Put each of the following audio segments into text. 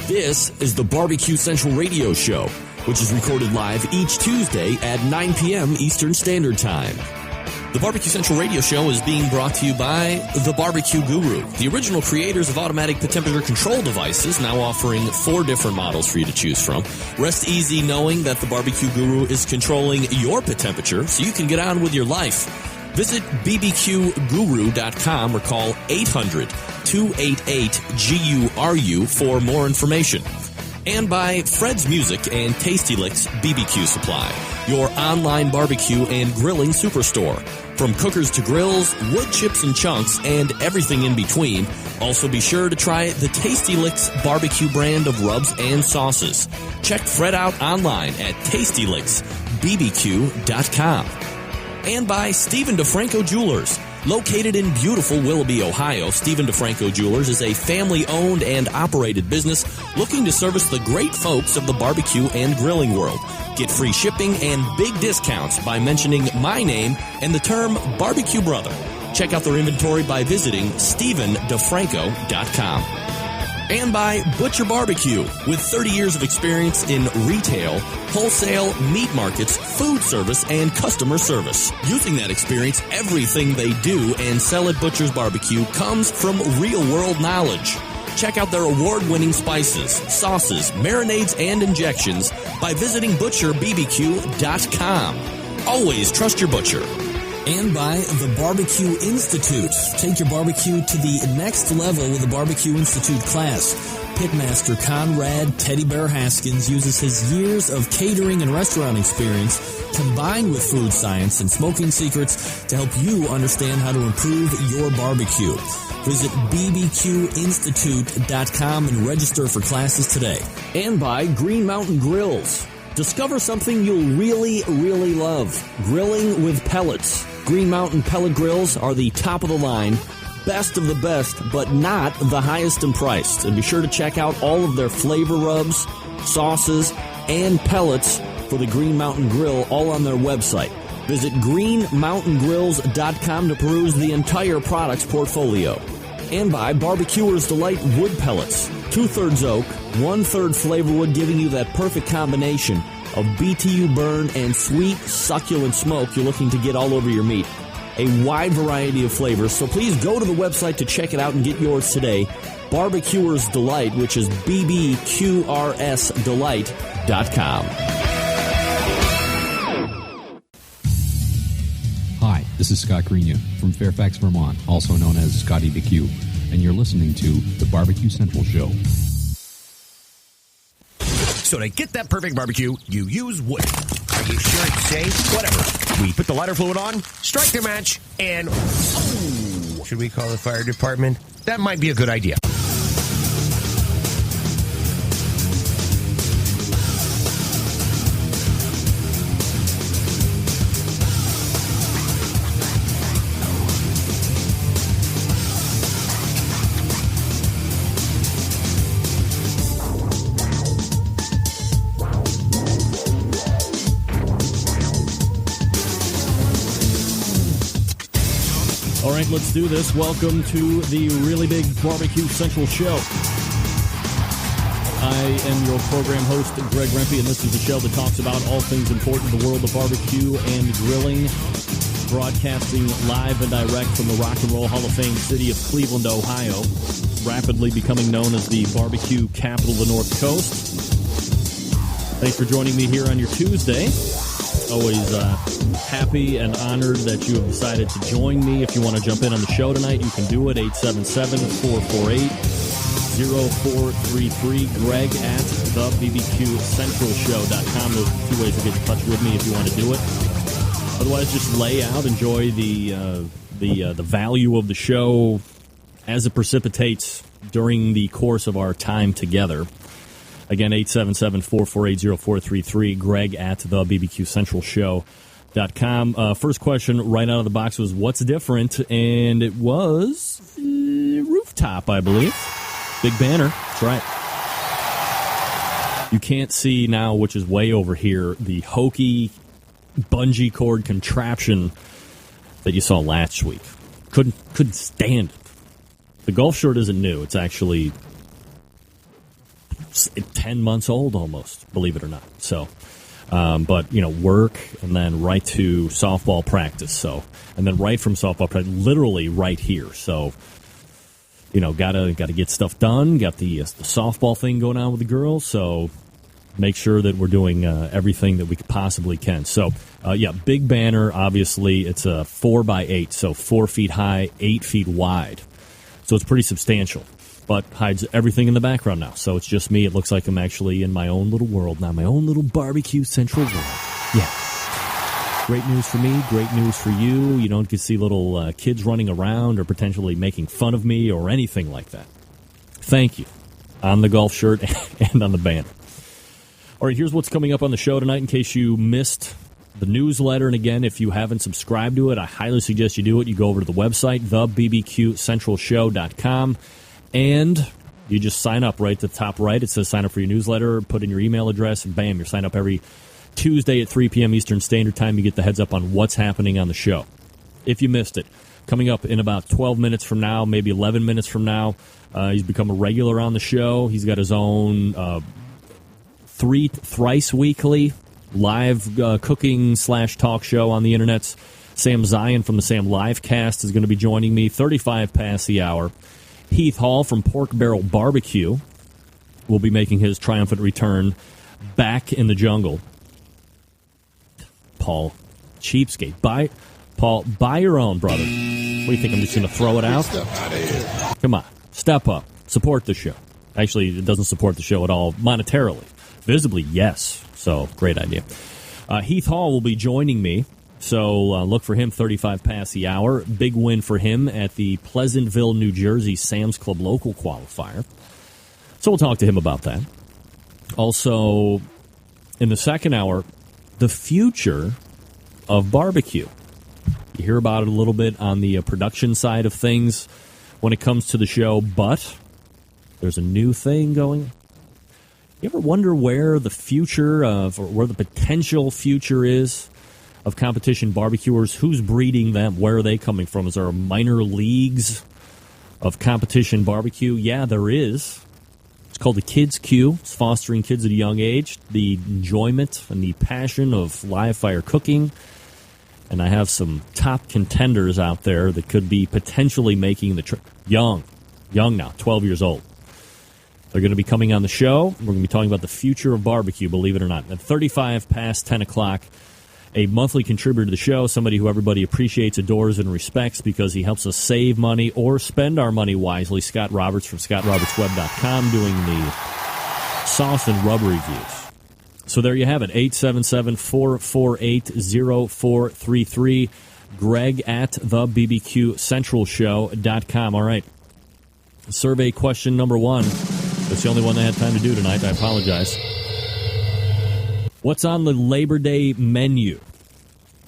This is the Barbecue Central Radio Show, which is recorded live each Tuesday at 9 p.m. Eastern Standard Time. The Barbecue Central Radio Show is being brought to you by The Barbecue Guru, the original creators of automatic temperature control devices, now offering 4 different models for you to choose from. Rest easy knowing that The Barbecue Guru is controlling your pit temperature so you can get on with your life. Visit bbqguru.com or call 800-288-GURU for more information. And by Fred's Music and Tasty Licks BBQ Supply, your online barbecue and grilling superstore. From cookers to grills, wood chips and chunks, and everything in between. Also be sure to try the Tasty Licks barbecue brand of rubs and sauces. Check Fred out online at tastylicksbbq.com. And by Stephen DeFranco Jewelers. Located in beautiful Willoughby, Ohio, Stephen DeFranco Jewelers is a family-owned and operated business looking to service the great folks of the barbecue and grilling world. Get free shipping and big discounts by mentioning my name and the term Barbecue Brother. Check out their inventory by visiting StephenDeFranco.com. And by Butcher Barbecue, with 30 years of experience in retail, wholesale, meat markets, food service, and customer service. Using that experience, everything they do and sell at Butcher's Barbecue comes from real-world knowledge. Check out their award-winning spices, sauces, marinades, and injections by visiting ButcherBBQ.com. Always trust your butcher. And by the Barbecue Institute. Take your barbecue to the next level with the Barbecue Institute class. Pitmaster Conrad Teddy Bear Haskins uses his years of catering and restaurant experience combined with food science and smoking secrets to help you understand how to improve your barbecue. Visit bbqinstitute.com and register for classes today. And by Green Mountain Grills. Discover something you'll really, really love. Grilling with pellets. Green Mountain pellet grills are the top of the line, best of the best, but not the highest in price. And be sure to check out all of their flavor rubs, sauces, and pellets for the Green Mountain Grill, all on their website. Visit greenmountaingrills.com to peruse the entire products portfolio. And by Barbecuer's Delight Wood Pellets. 2/3 oak, 1/3 flavor wood, giving you that perfect combination of BTU burn and sweet, succulent smoke you're looking to get all over your meat. A wide variety of flavors, so please go to the website to check it out and get yours today. Barbecuer's Delight, which is bbqrsdelight.com. Hi, this is Scott Greenya from Fairfax, Vermont, also known as Scotty the Q, and you're listening to the Barbecue Central Show. So to get that perfect barbecue, you use wood. Are you sure it's safe? Whatever. We put the lighter fluid on, strike the match, and... Oh, should we call the fire department? That might be a good idea. All right, let's do this. Welcome to the Really Big Barbecue Central Show. I am your program host, Greg Rempe, and this is the show that talks about all things important in the world of barbecue and grilling, broadcasting live and direct from the Rock and Roll Hall of Fame city of Cleveland, Ohio, rapidly becoming known as the barbecue capital of the North Coast. Thanks for joining me here on your Tuesday. Always happy and honored that you have decided to join me. If you want to jump in on the show tonight, you can do it, 877-448-0433. Greg at thebbqcentralshow.com. Those are 2 ways to get in touch with me if you want to do it. Otherwise, just lay out, enjoy the value of the show as it precipitates during the course of our time together. Again, 877-448-0433, Greg at thebbqcentralshow.com. First question right out of the box was, what's different? And it was rooftop, I believe. Big banner. That's right. You can't see now, which is way over here, the hokey bungee cord contraption that you saw last week. Couldn't stand it. The golf shirt isn't new. It's actually 10 months old almost, believe it or not. So, but, work and then right to softball practice. So, and then right from softball practice, literally right here. So, gotta get stuff done. Got the softball thing going on with the girls. So make sure that we're doing everything that we possibly can. So, big banner, obviously. It's a 4x8, so 4 feet high, 8 feet wide. So it's pretty substantial, but hides everything in the background now. So it's just me. It looks like I'm actually in my own little world now, my own little barbecue central world. Yeah. Great news for me, great news for you. You don't get to see little kids running around or potentially making fun of me or anything like that. Thank you. On the golf shirt and on the banner. All right, here's what's coming up on the show tonight in case you missed the newsletter. And again, if you haven't subscribed to it, I highly suggest you do it. You go over to the website, thebbqcentralshow.com, and you just sign up right at the top right. It says sign up for your newsletter, put in your email address, and bam, you're signed up every Tuesday at 3 p.m. Eastern Standard Time. You get the heads up on what's happening on the show. If you missed it, coming up in about 12 minutes from now, maybe 11 minutes from now, he's become a regular on the show. He's got his own thrice weekly live cooking / talk show on the internet. Sam Zien from the Sam Livecast is going to be joining me 35 past the hour. Heath Hall from Pork Barrel Barbecue will be making his triumphant return back in the jungle. Paul, cheapskate. Buy your own, brother. What do you think? I'm just going to throw it out? Come on, step up. Support the show. Actually, it doesn't support the show at all monetarily. Visibly, yes. So, great idea. Heath Hall will be joining me, so look for him 35 past the hour. Big win for him at the Pleasantville, New Jersey Sam's Club local qualifier. So we'll talk to him about that. Also, in the second hour, the future of barbecue. You hear about it a little bit on the production side of things when it comes to the show, but there's a new thing going. You ever wonder where the future of, or where the potential future is of competition barbecuers? Who's breeding them? Where are they coming from? Is there minor leagues of competition barbecue? Yeah, there is. It's called the Kids Queue. It's fostering kids at a young age, the enjoyment and the passion of live fire cooking. And I have some top contenders out there that could be potentially making the trip. Young now, 12 years old. They're going to be coming on the show. We're going to be talking about the future of barbecue, believe it or not. At 35 past 10 o'clock, a monthly contributor to the show, somebody who everybody appreciates, adores, and respects because he helps us save money or spend our money wisely. Scott Roberts from ScottRobertsWeb.com doing the sauce and rub reviews. So there you have it, 877-448-0433. Greg at thebbqcentralshow.com. All right. Survey question number 1. That's the only one I had time to do tonight. I apologize. What's on the Labor Day menu?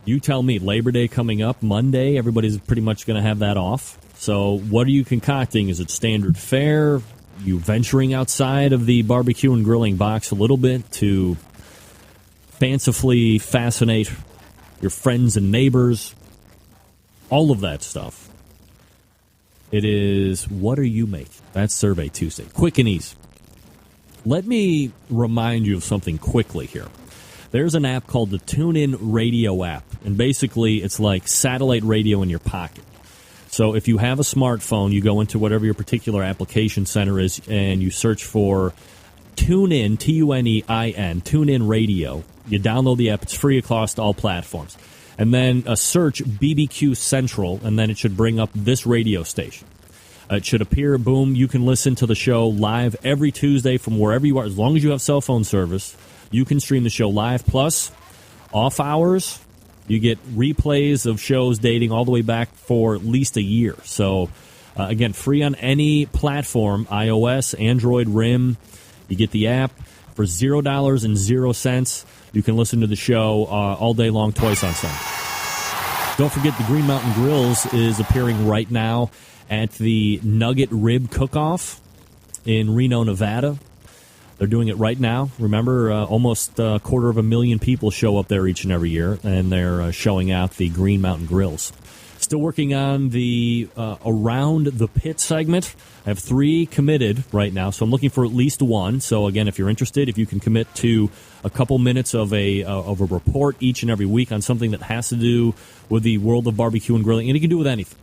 You tell me. Labor Day coming up Monday. Everybody's pretty much going to have that off. So what are you concocting? Is it standard fare? You venturing outside of the barbecue and grilling box a little bit to fancifully fascinate your friends and neighbors? All of that stuff. It is, what are you making? That's Survey Tuesday. Quick and easy. Let me remind you of something quickly here. There's an app called the TuneIn Radio app, and basically it's like satellite radio in your pocket. So if you have a smartphone, you go into whatever your particular application center is, and you search for TuneIn, TuneIn, TuneIn Radio. You download the app. It's free across all platforms. And then search BBQ Central, and then it should bring up this radio station. It should appear, boom, you can listen to the show live every Tuesday from wherever you are. As long as you have cell phone service, you can stream the show live. Plus, off hours, you get replays of shows dating all the way back for at least a year. So, again, free on any platform, iOS, Android, RIM. You get the app for $0.00. You can listen to the show all day long, twice on Sunday. Don't forget the Green Mountain Grills is appearing right now at the Nugget Rib Cook-Off in Reno, Nevada. They're doing it right now. Remember, almost 250,000 people show up there each and every year, and they're showing out the Green Mountain Grills. Still working on the Around the Pit segment. I have 3 committed right now, so I'm looking for at least 1. So, again, if you're interested, if you can commit to a couple minutes of a report each and every week on something that has to do with the world of barbecue and grilling, and you can do with anything,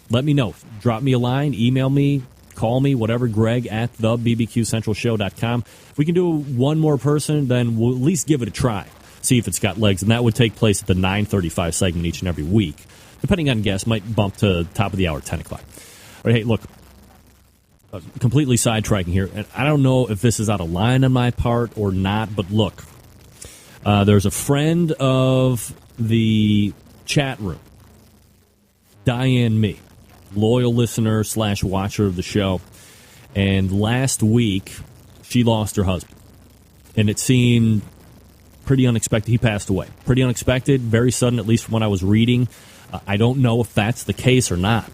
let me know. Drop me a line, email me, call me, whatever, Greg at thebbqcentralshow.com. If we can do one more person, then we'll at least give it a try, see if it's got legs, and that would take place at the 9:35 segment each and every week. Depending on guests, might bump to top of the hour, 10 o'clock. All right, hey, look, completely sidetracking here, and I don't know if this is out of line on my part or not, but look, there's a friend of the chat room, Diane Me, loyal listener / watcher of the show, and last week she lost her husband, and it seemed pretty unexpected. He passed away. Pretty unexpected, very sudden, at least from what I was reading. I don't know if that's the case or not.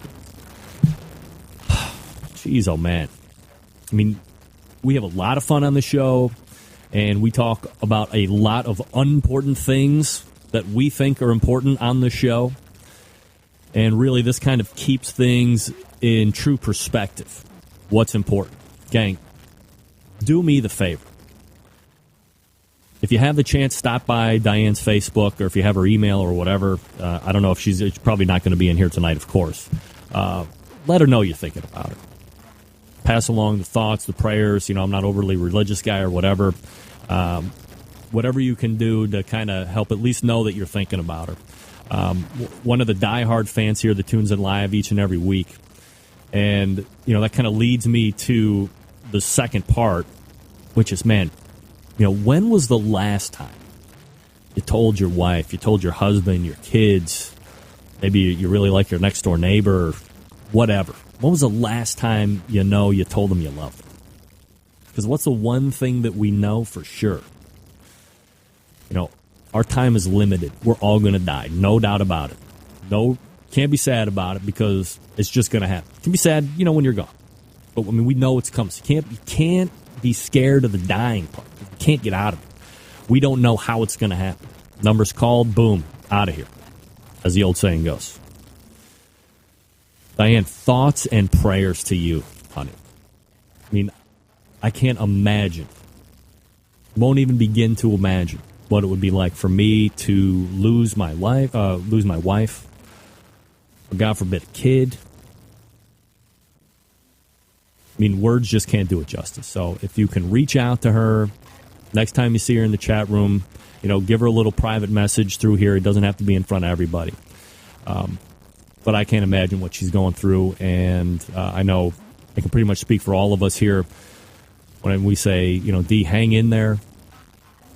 Jeez, oh man. I mean, we have a lot of fun on the show, and we talk about a lot of unimportant things that we think are important on the show. And really, this kind of keeps things in true perspective. What's important? Gang, do me the favor. If you have the chance, stop by Diane's Facebook, or if you have her email or whatever. I don't know if she's probably not going to be in here tonight, of course. Let her know you're thinking about it. Pass along the thoughts, the prayers. You know, I'm not overly religious guy or whatever. Whatever you can do to kind of help at least know that you're thinking about her. One of the diehard fans here that tunes in live each and every week. And, you know, that kind of leads me to the second part, which is, man, you know, when was the last time you told your wife, you told your husband, your kids, maybe you really like your next door neighbor, or whatever. When was the last time you told them you loved them? Because what's the one thing that we know for sure? You know, our time is limited. We're all going to die. No doubt about it. No, can't be sad about it because it's just going to happen. You can be sad, you know, when you're gone. But, I mean, we know it's coming. So you can't be scared of the dying part. You can't get out of it. We don't know how it's going to happen. Numbers called, boom, out of here, as the old saying goes. Diane, thoughts and prayers to you, honey. I mean, I can't imagine, won't even begin to imagine what it would be like for me to lose my wife, or God forbid, a kid. I mean, words just can't do it justice. So if you can reach out to her, next time you see her in the chat room, you know, give her a little private message through here. It doesn't have to be in front of everybody. But I can't imagine what she's going through, and I know I can pretty much speak for all of us here when we say, you know, D, hang in there.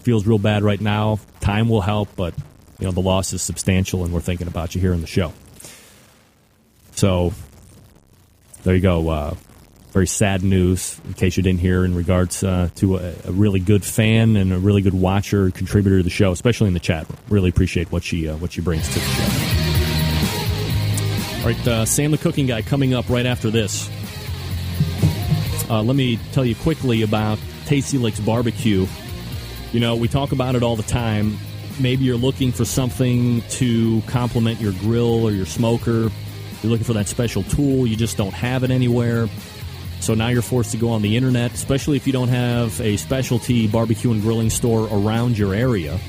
Feels real bad right now. Time will help, but, you know, the loss is substantial, and we're thinking about you here in the show. So, there you go. Very sad news, in case you didn't hear, in regards to a really good fan and a really good watcher, contributor to the show, especially in the chat room. Really appreciate what she brings to the show. All right, Sam the Cooking Guy coming up right after this. Let me tell you quickly about Tasty Licks Barbecue. You know, we talk about it all the time. Maybe you're looking for something to complement your grill or your smoker. You're looking for that special tool. You just don't have it anywhere. So now you're forced to go on the internet, especially if you don't have a specialty barbecue and grilling store around your area.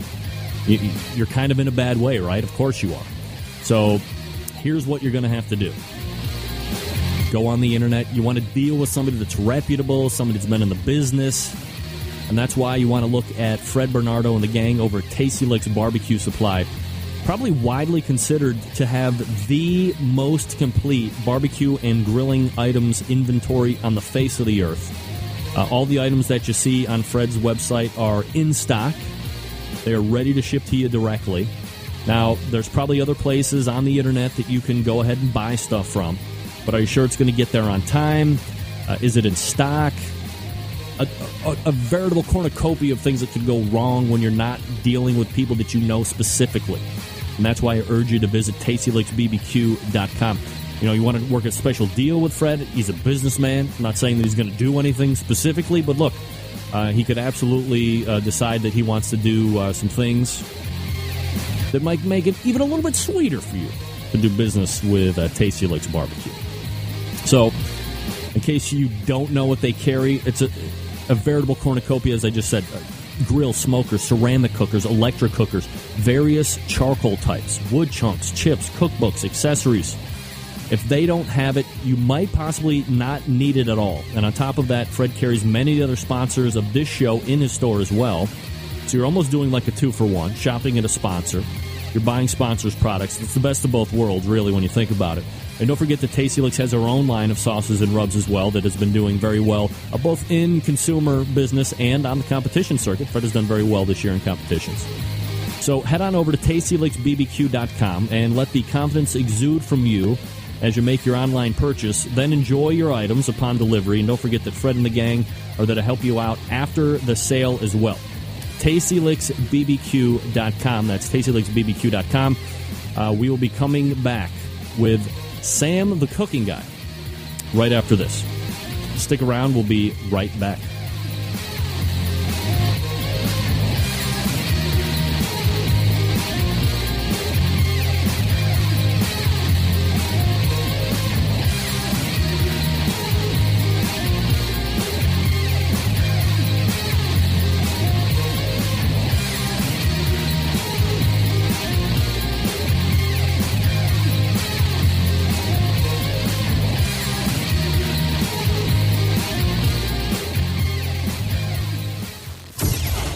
You're kind of in a bad way, right? Of course you are. So here's what you're going to have to do. Go on the internet. You want to deal with somebody that's reputable, somebody that's been in the business. And that's why you want to look at Fred Bernardo and the gang over at Tasty Licks Barbecue Supply. Probably widely considered to have the most complete barbecue and grilling items inventory on the face of the earth. All the items that you see on Fred's website are in stock. They are ready to ship to you directly. Now, there's probably other places on the internet that you can go ahead and buy stuff from. But are you sure it's going to get there on time? Is it in stock? A veritable cornucopia of things that could go wrong when you're not dealing with people that you know specifically. And that's why I urge you to visit TastyLicksBBQ.com. You know, you want to work a special deal with Fred. He's a businessman. I'm not saying that he's going to do anything specifically, but look, he could absolutely decide that he wants to do some things that might make it even a little bit sweeter for you. to do business with Tasty Licks Barbecue. So, in case you don't know what they carry, it's a veritable cornucopia, as I just said. Grill, smokers, ceramic cookers, electric cookers, various charcoal types, wood chunks, chips, cookbooks, accessories. If they don't have it, you might possibly not need it at all. And on top of that, Fred carries many other sponsors of this show in his store as well. So you're almost doing like a 2-for-1, shopping at a sponsor. You're buying sponsors' products. It's the best of both worlds, really, when you think about it. And don't forget that Tasty Licks has their own line of sauces and rubs as well that has been doing very well, both in consumer business and on the competition circuit. Fred has done very well this year in competitions. So head on over to TastyLicksBBQ.com and let the confidence exude from you as you make your online purchase. Then enjoy your items upon delivery. And don't forget that Fred and the gang are there to help you out after the sale as well. TastyLicksBBQ.com. That's TastyLicksBBQ.com. We will be coming back with Sam the Cooking Guy right after this. Stick around. We'll be right back.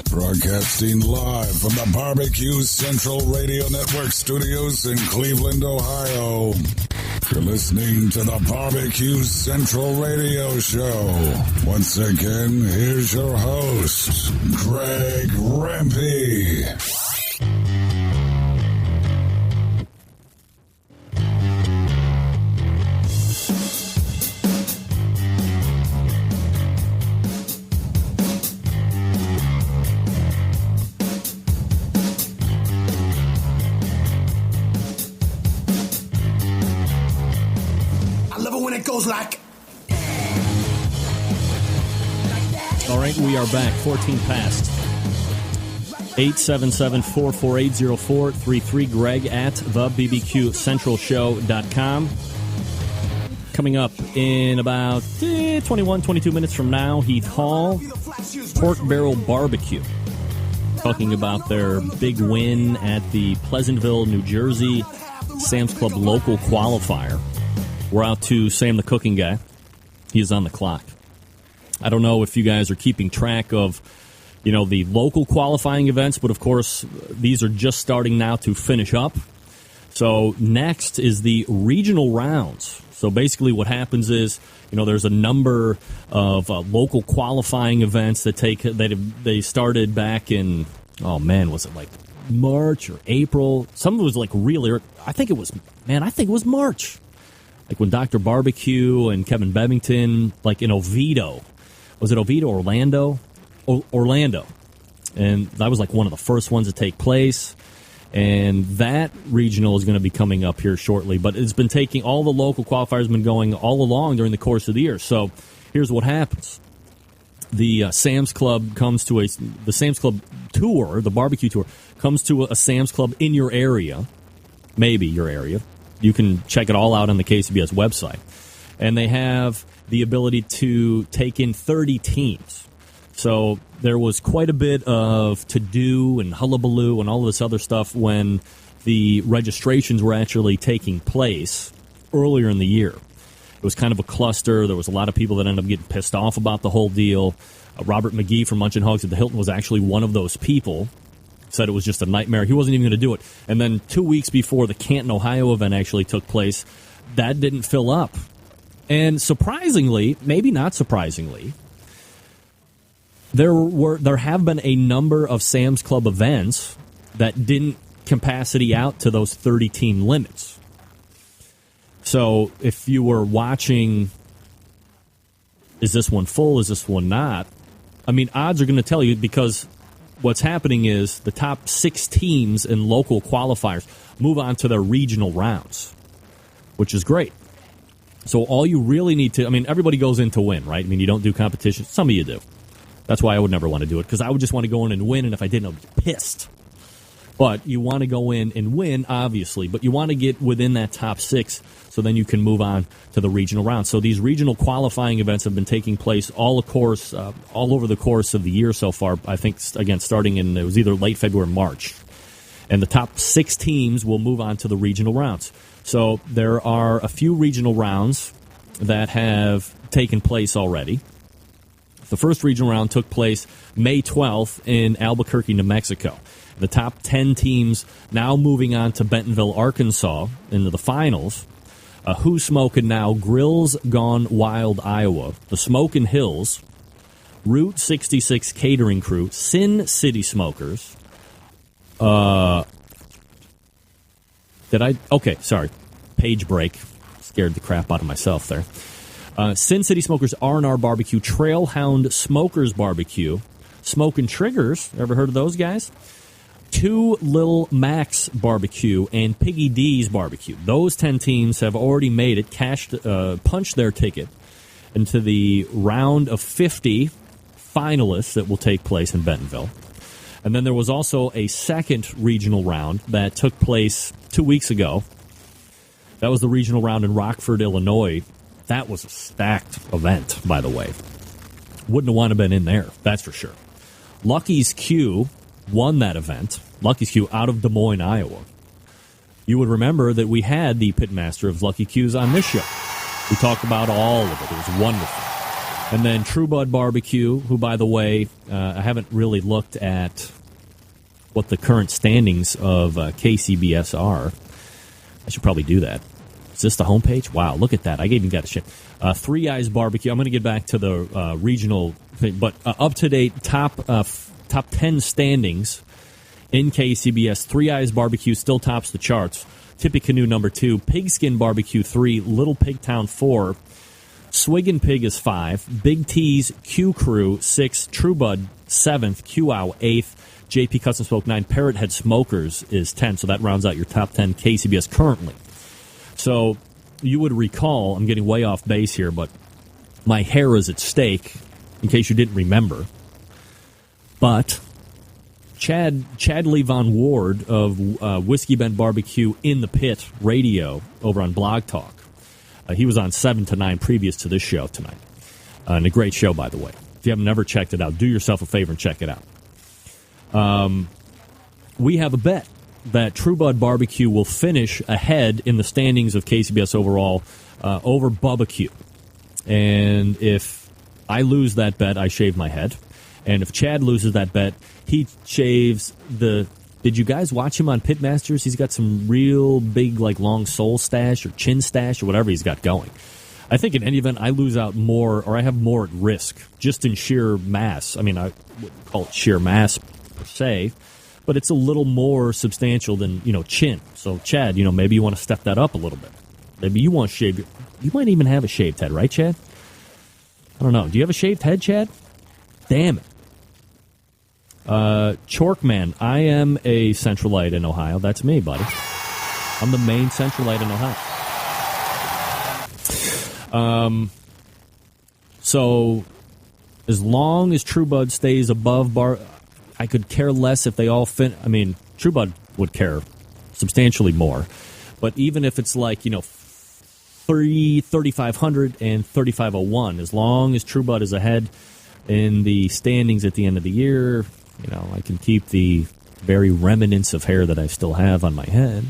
Broadcasting live from the Barbecue Central Radio Network studios in Cleveland, Ohio. You're listening to the Barbecue Central Radio Show. Once again, here's your host, Greg Rempe. Like. All right, we are back. 14 past. 877-448-0433. Greg at thebbqcentralshow.com. Coming up in about 22 minutes from now, Heath Hall, Pork Barrel Barbecue. Talking about their big win at the Pleasantville, New Jersey Sam's Club local qualifier. We're out to Sam the Cooking Guy. He is on the clock. I don't know if you guys are keeping track of, the local qualifying events, but of course, these are just starting now to finish up. So next is the regional rounds. So basically what happens is, there's a number of local qualifying events that they started back in, was it like March or April? Some of it was like really, I think it was March. Like when Dr. Barbecue and Kevin Bevington, like in Oviedo. Was it Oviedo, Orlando? Orlando. And that was like one of the first ones to take place. And that regional is going to be coming up here shortly. But it's been taking, all the local qualifiers have been going all along during the course of the year. So here's what happens. The Sam's Club the Sam's Club tour, the barbecue tour, comes to a Sam's Club in your area. Maybe your area. You can check it all out on the KCBS website. And they have the ability to take in 30 teams. So there was quite a bit of to-do and hullabaloo and all of this other stuff when the registrations were actually taking place earlier in the year. It was kind of a cluster. There was a lot of people that ended up getting pissed off about the whole deal. Robert McGee from Munchin Hogs at the Hilton was actually one of those people. Said it was just a nightmare. He wasn't even going to do it. And then 2 weeks before the Canton, Ohio event actually took place, that didn't fill up. And surprisingly, maybe not surprisingly, there have been a number of Sam's Club events that didn't capacity out to those 30-team limits. So if you were watching, is this one full, is this one not? I mean, odds are going to tell you, because what's happening is the top 6 teams in local qualifiers move on to their regional rounds, which is great. So all you really need to, everybody goes in to win, right? You don't do competition. Some of you do. That's why I would never want to do it, because I would just want to go in and win, and if I didn't, I'd be pissed. But you want to go in and win, obviously, but you want to get within that top 6 so then you can move on to the regional round. So these regional qualifying events have been taking place all over the course of the year so far. I think, again, starting it was either late February or March. And the top 6 teams will move on to the regional rounds. So there are a few regional rounds that have taken place already. The first regional round took place May 12th in Albuquerque, New Mexico. The top 10 teams now moving on to Bentonville, Arkansas, into the finals. Who's Smokin' Now, Grills Gone Wild, Iowa, the Smokin' Hills, Route 66 Catering Crew, Sin City Smokers. Page break. Scared the crap out of myself there. Sin City Smokers, R&R Barbecue, Trailhound Smokers Barbecue, Smokin' Triggers. Ever heard of those guys? 2 Lil Max Barbecue, and Piggy D's Barbecue. Those 10 teams have already made it, punched their ticket into the round of 50 finalists that will take place in Bentonville. And then there was also a second regional round that took place 2 weeks ago. That was the regional round in Rockford, Illinois. That was a stacked event, by the way. Wouldn't have wanted to been in there, that's for sure. Lucky's Q won that event. Lucky's Q out of Des Moines, Iowa. You would remember that we had the pitmaster of Lucky Q's on this show. We talked about all of it. It was wonderful. And then True Bud Barbecue, who, by the way, I haven't really looked at what the current standings of KCBS are. I should probably do that. Is this the homepage? Wow, look at that. I even got a shit. Three Eyes Barbecue. I'm going to get back to the regional thing, but up-to-date top 10 standings in KCBS. Three Eyes Barbecue still tops the charts. Tippecanoe number 2. Pigskin Barbecue 3. Little Pigtown 4. Swiggin' Pig is 5. Big T's Q Crew 6. True Bud 7th. Q-Ow 8th. JP Custom Smoke 9. Parrot Head Smokers is 10. So that rounds out your top 10 KCBS currently. So you would recall, I'm getting way off base here, but my hair is at stake, in case you didn't remember. But Chad Lee Von Ward of Whiskey Bend Barbecue in the Pit Radio over on Blog Talk. He was on 7 to 9 previous to this show tonight. And a great show, by the way. If you haven't ever checked it out, do yourself a favor and check it out. We have a bet that True Bud Barbecue will finish ahead in the standings of KCBS overall over Bubba Q. And if I lose that bet, I shave my head. And if Chad loses that bet, he shaves the... Did you guys watch him on Pitmasters? He's got some real big, like, long soul stash or chin stash or whatever he's got going. I think in any event, I lose out more, or I have more at risk, just in sheer mass. I mean, I wouldn't call it sheer mass per se, but it's a little more substantial than, chin. So, Chad, maybe you want to step that up a little bit. Maybe you want to shave your... You might even have a shaved head, right, Chad? I don't know. Do you have a shaved head, Chad? Damn it. Chorkman, I am a Centralite in Ohio. That's me, buddy. I'm the main Centralite in Ohio. So, as long as True Bud stays above I could care less if they all True Bud would care substantially more. But even if it's like, 3,500 and 3,501, as long as True Bud is ahead in the standings at the end of the year, I can keep the very remnants of hair that I still have on my head.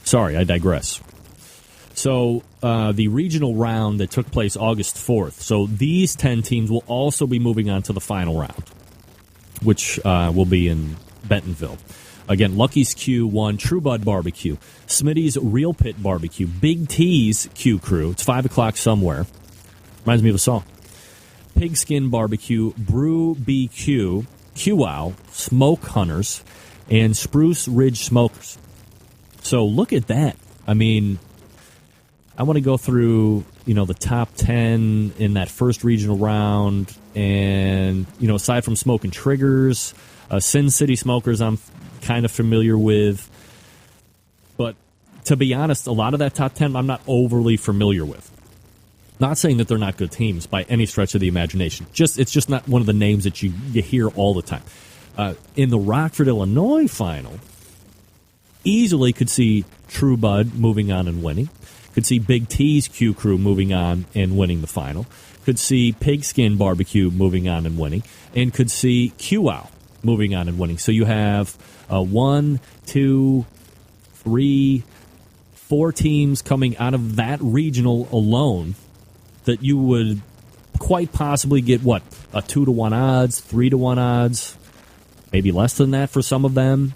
Sorry, I digress. So, the regional round that took place August 4th. So, these 10 teams will also be moving on to the final round, which will be in Bentonville. Again, Lucky's Q won, True Bud Barbecue, Smitty's Real Pit Barbecue, Big T's Q Crew. It's 5 o'clock somewhere. Reminds me of a song. Pigskin Barbecue, Brew BQ, Q-Ow, Smoke Hunters, and Spruce Ridge Smokers. So look at that. I mean, I want to go through, the top 10 in that first regional round. And, aside from Smoking Triggers, Sin City Smokers I'm kind of familiar with. But to be honest, a lot of that top 10 I'm not overly familiar with. Not saying that they're not good teams by any stretch of the imagination. It's just not one of the names that you hear all the time. In the Rockford, Illinois final, easily could see True Bud moving on and winning. Could see Big T's Q Crew moving on and winning the final. Could see Pigskin Barbecue moving on and winning. And could see QOw moving on and winning. So you have 1, 2, 3, 4 teams coming out of that regional alone that you would quite possibly get, what, a 2-to-1 odds, 3-to-1 odds, maybe less than that for some of them.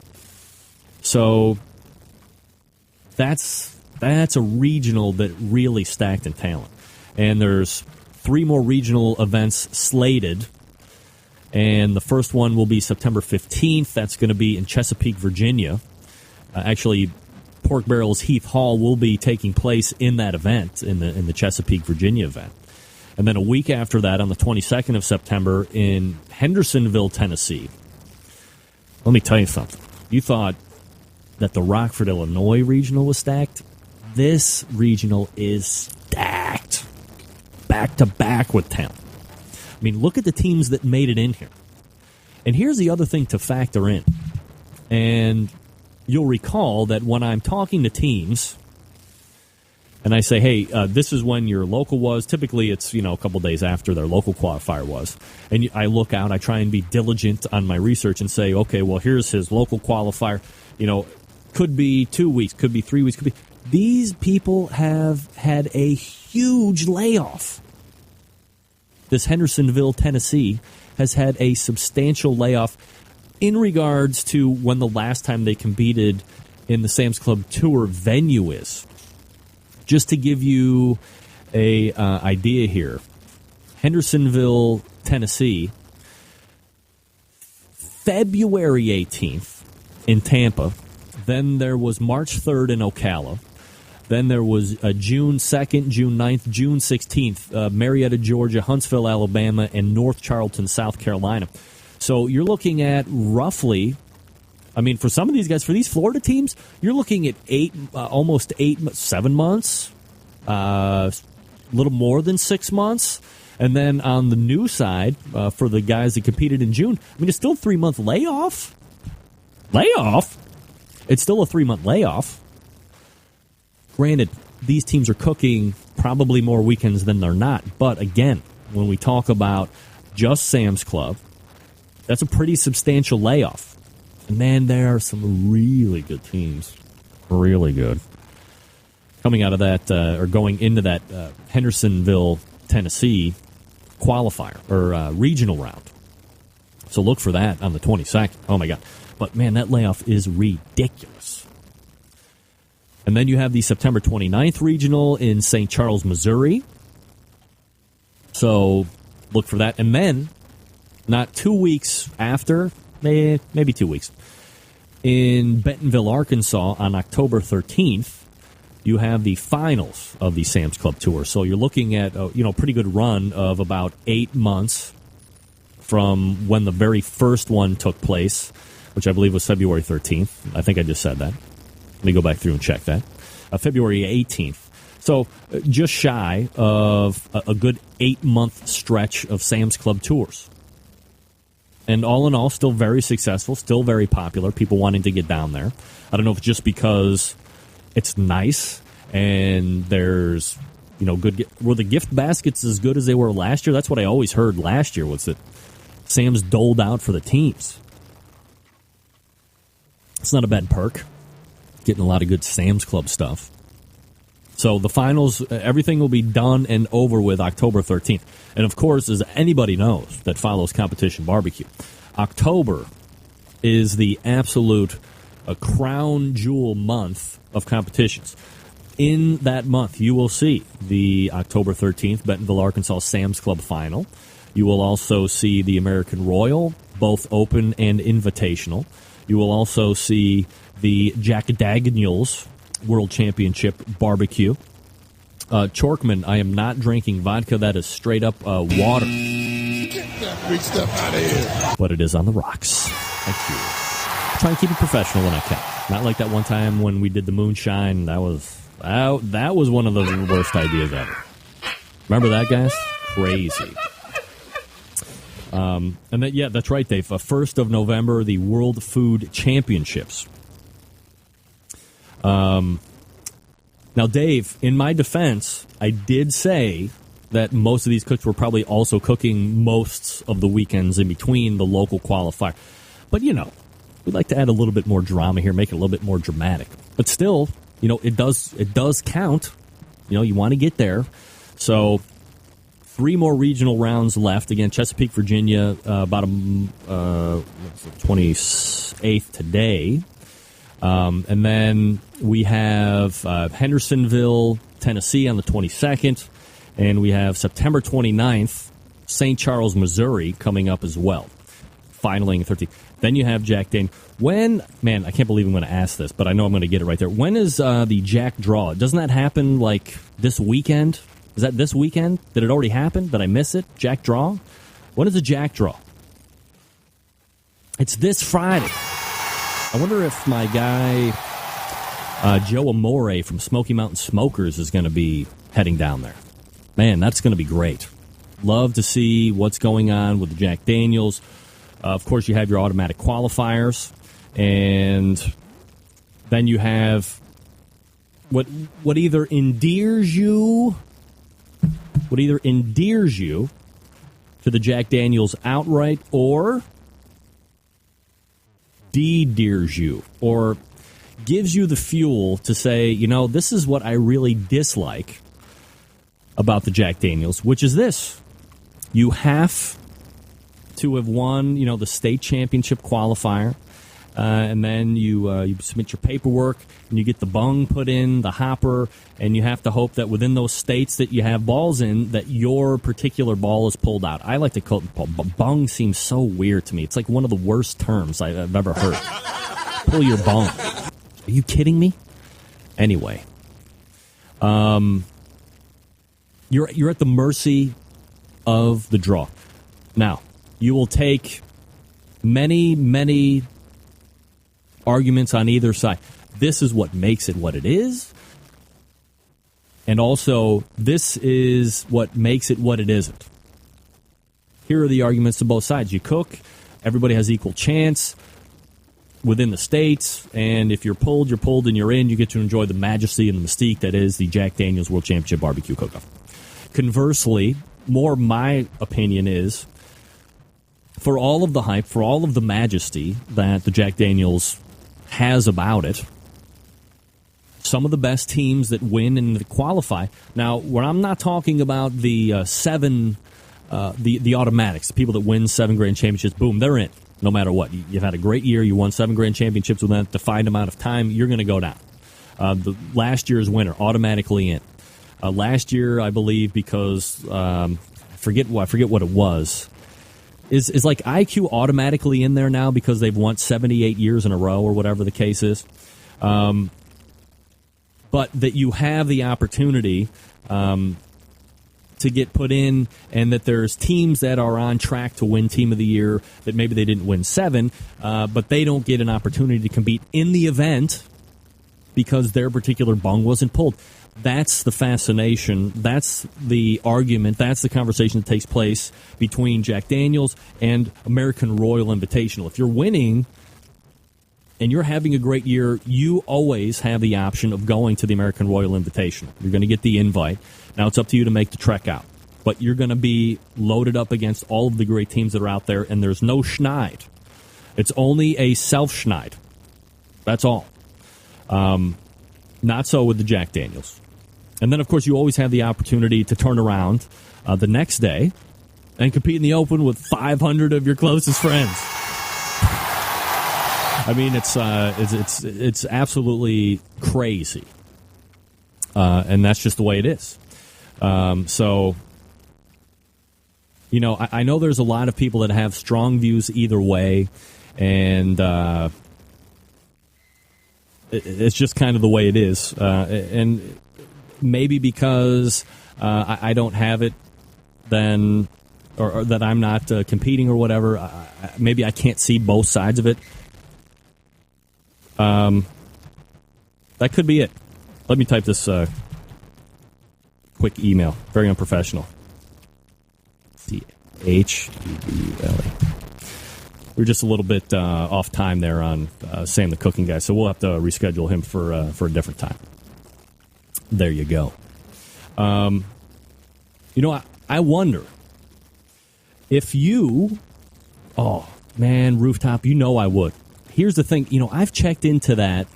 So that's a regional that really stacked in talent. And there's 3 more regional events slated. And the first one will be September 15th. That's going to be in Chesapeake, Virginia. Actually, Pork Barrel's Heath Hall will be taking place in that event, in the Chesapeake, Virginia event. And then a week after that, on the 22nd of September, in Hendersonville, Tennessee. Let me tell you something. You thought that the Rockford, Illinois regional was stacked? This regional is stacked. Back-to-back with talent. I mean, look at the teams that made it in here. And here's the other thing to factor in. And you'll recall that when I'm talking to teams and I say, hey, this is when your local was, typically it's, a couple days after their local qualifier was. And I look out, I try and be diligent on my research and say, okay, well, here's his local qualifier. Could be 2 weeks, could be 3 weeks, could be. These people have had a huge layoff. This Hendersonville, Tennessee, has had a substantial layoff in regards to when the last time they competed in the Sam's Club Tour venue is. Just to give you a idea here, Hendersonville, Tennessee, February 18th in Tampa. Then there was March 3rd in Ocala. Then there was June 2nd, June 9th, June 16th, Marietta, Georgia, Huntsville, Alabama, and North Charleston, South Carolina. So you're looking at roughly, for some of these guys, for these Florida teams, you're looking at 7 months, a little more than 6 months. And then on the new side, for the guys that competed in June, it's still a 3-month layoff. It's still a 3-month layoff. Granted, these teams are cooking probably more weekends than they're not. But again, when we talk about just Sam's Club, that's a pretty substantial layoff. And man, there are some really good teams. Really good. Coming out of that, or going into that Hendersonville, Tennessee qualifier, or regional round. So look for that on the 22nd. Oh my God. But man, that layoff is ridiculous. And then you have the September 29th regional in St. Charles, Missouri. So look for that. And then, not 2 weeks after, maybe 2 weeks, in Bentonville, Arkansas on October 13th, you have the finals of the Sam's Club Tour. So you're looking at a pretty good run of about 8 months from when the very first one took place, which I believe was February 13th. I think I just said that. Let me go back through and check that. February 18th. So just shy of a good 8-month stretch of Sam's Club tours. And all in all, still very successful, still very popular, people wanting to get down there. I don't know if it's just because it's nice and there's, good. Were the gift baskets as good as they were last year? That's what I always heard last year, was that Sam's doled out for the teams. It's not a bad perk. Getting a lot of good Sam's Club stuff. So the finals, everything will be done and over with October 13th. And of course, as anybody knows that follows Competition Barbecue, October is the absolute crown jewel month of competitions. In that month, you will see the October 13th Bentonville, Arkansas Sam's Club final. You will also see the American Royal, both open and invitational. You will also see the Jack Daniels World Championship Barbecue. Chorkman, I am not drinking vodka. That is straight up water. Get that big stuff out of here. But it is on the rocks. Thank you. Try and keep it professional when I can. Not like that one time when we did the moonshine. That was one of the worst ideas ever. Remember that, guys? Crazy. And then, yeah, that's right, Dave. 1st of November, the World Food Championships. Now, Dave, in my defense, I did say that most of these cooks were probably also cooking most of the weekends in between the local qualifier. But, we'd like to add a little bit more drama here, make it a little bit more dramatic. But still, it does count. You want to get there. So 3 more regional rounds left. Again, Chesapeake, Virginia, about 28th today. And then we have Hendersonville, Tennessee on the 22nd. And we have September 29th, St. Charles, Missouri coming up as well. Finaling 13th. Then you have Jack Daniels. I can't believe I'm going to ask this, but I know I'm going to get it right there. When is the Jack Draw? Doesn't that happen like this weekend? Is that this weekend? Did it already happen? Did I miss it? Jack Draw? When is the Jack Draw? It's this Friday. I wonder if my guy Joe Amore from Smoky Mountain Smokers is going to be heading down there. Man, that's going to be great. Love to see what's going on with the Jack Daniels. Of course, you have your automatic qualifiers, and then you have what either endears you to the Jack Daniels outright, or de-dears you, or gives you the fuel to say, this is what I really dislike about the Jack Daniels, which is this. You have to have won, the state championship qualifier, and then you submit your paperwork, and you get the bung put in, the hopper, and you have to hope that within those states that you have balls in, that your particular ball is pulled out. I like to call it bung. Seems so weird to me. It's like one of the worst terms I've ever heard. Pull your bung. Are you kidding me? Anyway, you're at the mercy of the draw. Now, you will take many, many arguments on either side. This is what makes it what it is. And also, this is what makes it what it isn't. Here are the arguments to both sides. You cook. Everybody has equal chance within the states. And if you're pulled, and you're in. You get to enjoy the majesty and the mystique that is the Jack Daniels World Championship Barbecue Cook-Off. Conversely, my opinion is, for all of the hype, for all of the majesty that the Jack Daniels has about it, some of the best teams that win and qualify. Now, when I'm not talking about the the automatics, the people that win 7 grand championships, boom, they're in, no matter what. You've had a great year, you won 7 grand championships within a defined amount of time, you're going to go down. The last year's winner, automatically in. Last year, I believe, because I forget what it was. Is like IQ automatically in there now because they've won 78 years in a row or whatever the case is? But that you have the opportunity to get put in, and that there's teams that are on track to win Team of the Year that maybe they didn't win 7, but they don't get an opportunity to compete in the event because their particular bung wasn't pulled. That's the fascination. That's the argument. That's the conversation that takes place between Jack Daniels and American Royal Invitational. If you're winning and you're having a great year, you always have the option of going to the American Royal Invitational. You're going to get the invite. Now it's up to you to make the trek out. But you're going to be loaded up against all of the great teams that are out there, and there's no schneid. It's only a self-schneid. That's all. Not so with the Jack Daniels. And then, of course, you always have the opportunity to turn around the next day and compete in the Open with 500 of your closest friends. I mean, it's absolutely crazy, and that's just the way it is. So, I know there's a lot of people that have strong views either way, and it's just kind of the way it is, and maybe because I don't have it, then, or that I'm not competing or whatever, maybe I can't see both sides of it. That could be it. Let me type this quick email. Very unprofessional. H-E-B-U-L-E. We're just a little bit off time there on Sam the Cooking Guy, so we'll have to reschedule him for a different time. There you go. I wonder if you... Oh, man, Rooftop, I would. Here's the thing. I've checked into that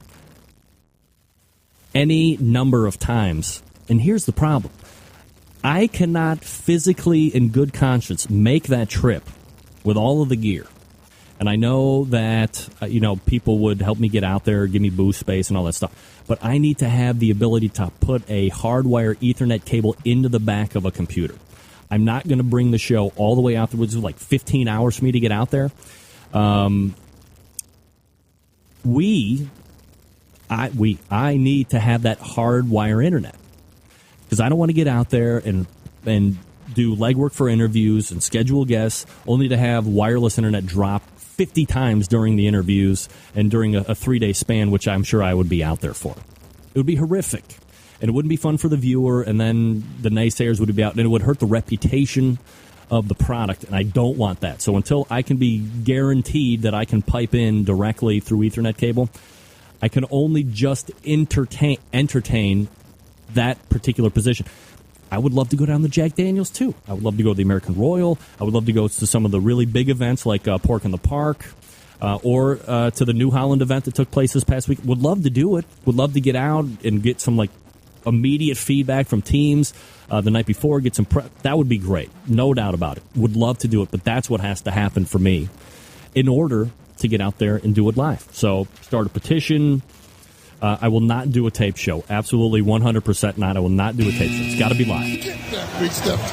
any number of times, and here's the problem. I cannot physically, in good conscience, make that trip with all of the gear. And I know that, people would help me get out there, give me booth space and all that stuff. But I need to have the ability to put a hardwire Ethernet cable into the back of a computer. I'm not going to bring the show all the way out there, which is like 15 hours for me to get out there. I need to have that hardwire internet. Because I don't want to get out there and do legwork for interviews and schedule guests, only to have wireless internet drop 50 times during the interviews and during a 3-day span, which I'm sure I would be out there for. It would be horrific. And it wouldn't be fun for the viewer, and then the naysayers would be out, and it would hurt the reputation of the product, and I don't want that. So until I can be guaranteed that I can pipe in directly through Ethernet cable, I can only just entertain that particular position. I would love to go down to Jack Daniels, too. I would love to go to the American Royal. I would love to go to some of the really big events like Pork in the Park or to the New Holland event that took place this past week. Would love to do it. Would love to get out and get some immediate feedback from teams the night before, get some prep. That would be great. No doubt about it. Would love to do it, but that's what has to happen for me in order to get out there and do it live. So start a petition. I will not do a tape show. Absolutely 100% not. I will not do a tape show. It's got to be live.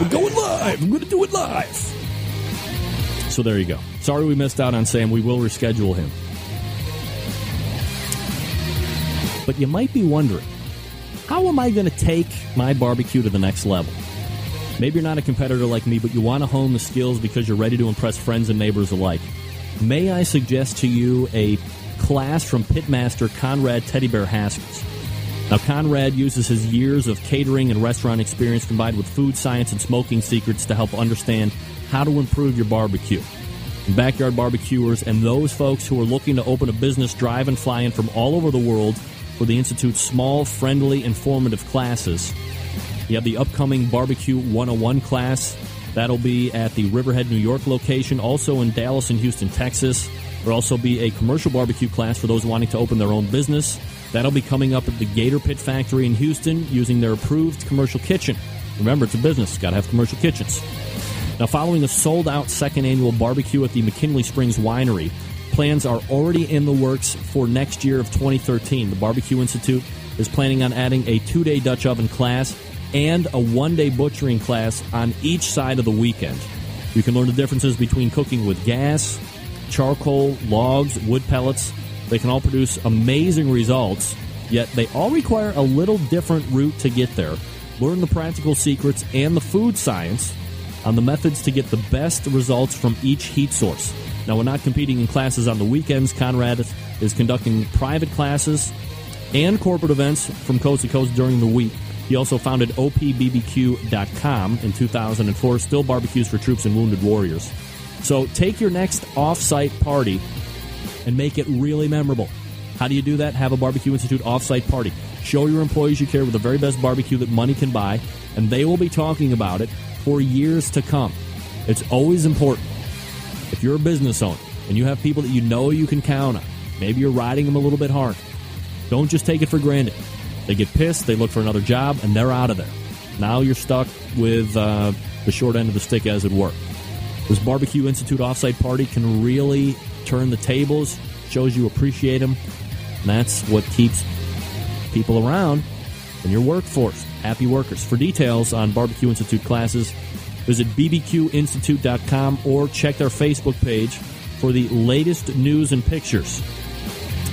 We're going live. I'm going to do it live. So there you go. Sorry we missed out on Sam. We will reschedule him. But you might be wondering, how am I going to take my barbecue to the next level? Maybe you're not a competitor like me, but you want to hone the skills because you're ready to impress friends and neighbors alike. May I suggest to you a class from Pitmaster Conrad Teddy Bear Haskins. Now, Conrad uses his years of catering and restaurant experience combined with food science and smoking secrets to help understand how to improve your barbecue. And backyard barbecuers and those folks who are looking to open a business drive and fly in from all over the world for the Institute's small, friendly, informative classes. You have the upcoming Barbecue 101 class. That'll be at the Riverhead, New York location, also in Dallas and Houston, Texas. There'll also be a commercial barbecue class for those wanting to open their own business. That'll be coming up at the Gator Pit Factory in Houston using their approved commercial kitchen. Remember, it's a business. Got to have commercial kitchens. Now, following a sold-out second annual barbecue at the McKinley Springs Winery, plans are already in the works for next year of 2013. The Barbecue Institute is planning on adding a 2-day Dutch oven class and a 1-day butchering class on each side of the weekend. You can learn the differences between cooking with gas, charcoal, logs, wood pellets. They can all produce amazing results, yet they all require a little different route to get there. Learn the practical secrets and the food science on the methods to get the best results from each heat source. Now, we're not competing in classes on the weekends. Conrad is conducting private classes and corporate events from coast to coast during the week. He also founded OPBBQ.com in 2004, still barbecues for troops and wounded warriors. So take your next off-site party and make it really memorable. How do you do that? Have a Barbecue Institute off-site party. Show your employees you care with the very best barbecue that money can buy, and they will be talking about it for years to come. It's always important. If you're a business owner and you have people that you know you can count on, maybe you're riding them a little bit hard. Don't just take it for granted. They get pissed, they look for another job, and they're out of there. Now you're stuck with the short end of the stick, as it were. This Barbecue Institute offsite party can really turn the tables, shows you appreciate them, and that's what keeps people around in your workforce. Happy workers. For details on Barbecue Institute classes, visit bbqinstitute.com or check their Facebook page for the latest news and pictures.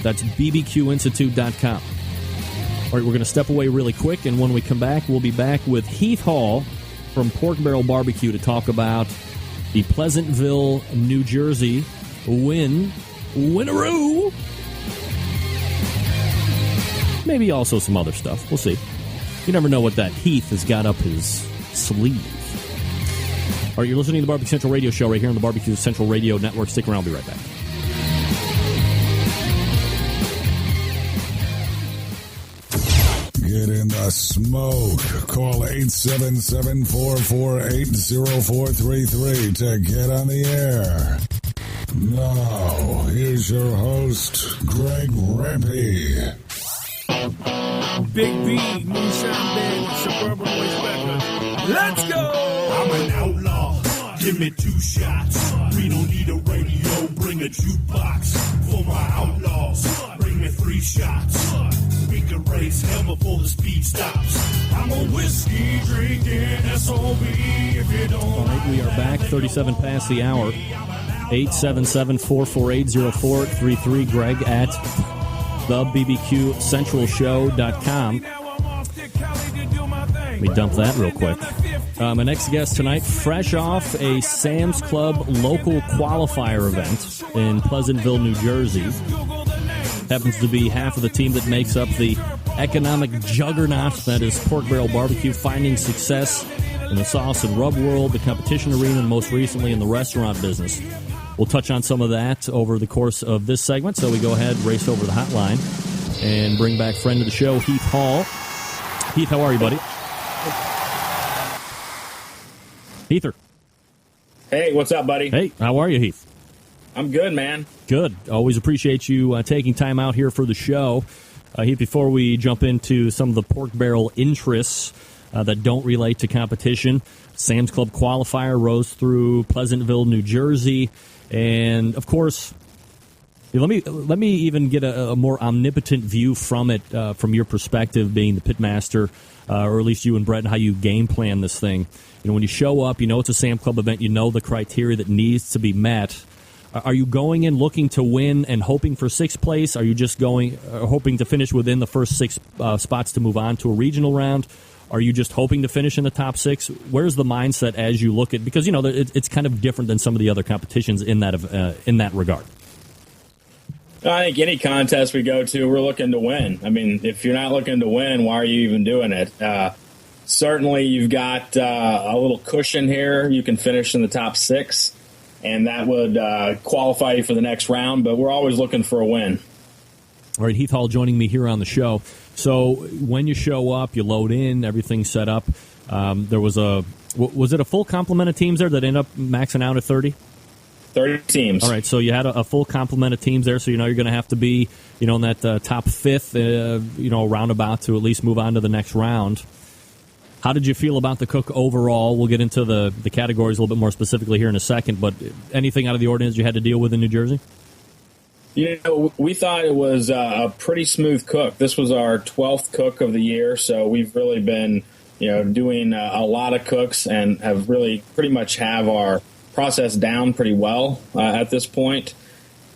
That's bbqinstitute.com. All right, we're going to step away really quick, and when we come back, we'll be back with Heath Hall from Pork Barrel Barbecue to talk about the Pleasantville, New Jersey winneroo. Maybe also some other stuff. We'll see. You never know what that Heath has got up his sleeve. All right, you're listening to the Barbecue Central Radio Show right here on the Barbecue Central Radio Network. Stick around. I'll be right back. Get in the smoke. Call 877-448-0433 to get on the air. Now, here's your host, Greg Rempe. Big B, Moonshine Band, Suburban Boys Records. Let's go! I'm an outlaw. Give me 2 shots. We don't need a radio. Bring a jukebox for my outlaws. Bring me 3 shots. We can race hell before the speed stops. I'm a whiskey drinking SOB. If you don't. All right, we are back. 37 past the hour. 877-448-0433. Greg at thebbqcentralshow.com. Let me dump that real quick. My next guest tonight, fresh off a Sam's Club local qualifier event in Pleasantville, New Jersey. Happens to be half of the team that makes up the economic juggernaut that is Pork Barrel Barbecue, finding success in the sauce and rub world, the competition arena, and most recently in the restaurant business. We'll touch on some of that over the course of this segment, so we go ahead, race over the hotline, and bring back friend of the show, Heath Hall. Heath, how are you, buddy? Heather. Hey, what's up, buddy? Hey, how are you, Heath? I'm good, man. Good. Always appreciate you taking time out here for the show. Heath, before we jump into some of the Pork Barrel interests that don't relate to competition, Sam's Club qualifier rose through Pleasantville, New Jersey. And, of course, let me even get a more omnipotent view from it, from your perspective, being the pitmaster, or at least you and Brett, and how you game plan this thing. You know, when you show up, you know it's a Sam Club event, you know the criteria that needs to be met. Are you going in looking to win and hoping for 6th place? Are you just going hoping to finish within the first 6 spots to move on to a regional round? Are you just hoping to finish in the top 6? Where's the mindset as you look at, because you know it's kind of different than some of the other competitions in that regard. I think any contest we go to, we're looking to win. I mean, if you're not looking to win, why are you even doing it? Certainly, you've got a little cushion here. You can finish in the top 6, and that would qualify you for the next round. But we're always looking for a win. All right, Heath Hall joining me here on the show. So when you show up, you load in, everything's set up. There was it a full complement of teams there that ended up maxing out at 30? 30 teams. All right, so you had a full complement of teams there, so you know you're going to have to be, you know, in that top 5th, roundabout to at least move on to the next round. How did you feel about the cook overall? We'll get into the categories a little bit more specifically here in a second, but anything out of the ordinary you had to deal with in New Jersey? You know, we thought it was a pretty smooth cook. This was our 12th cook of the year, so we've really been, doing a lot of cooks and have really pretty much have our process down pretty well at this point.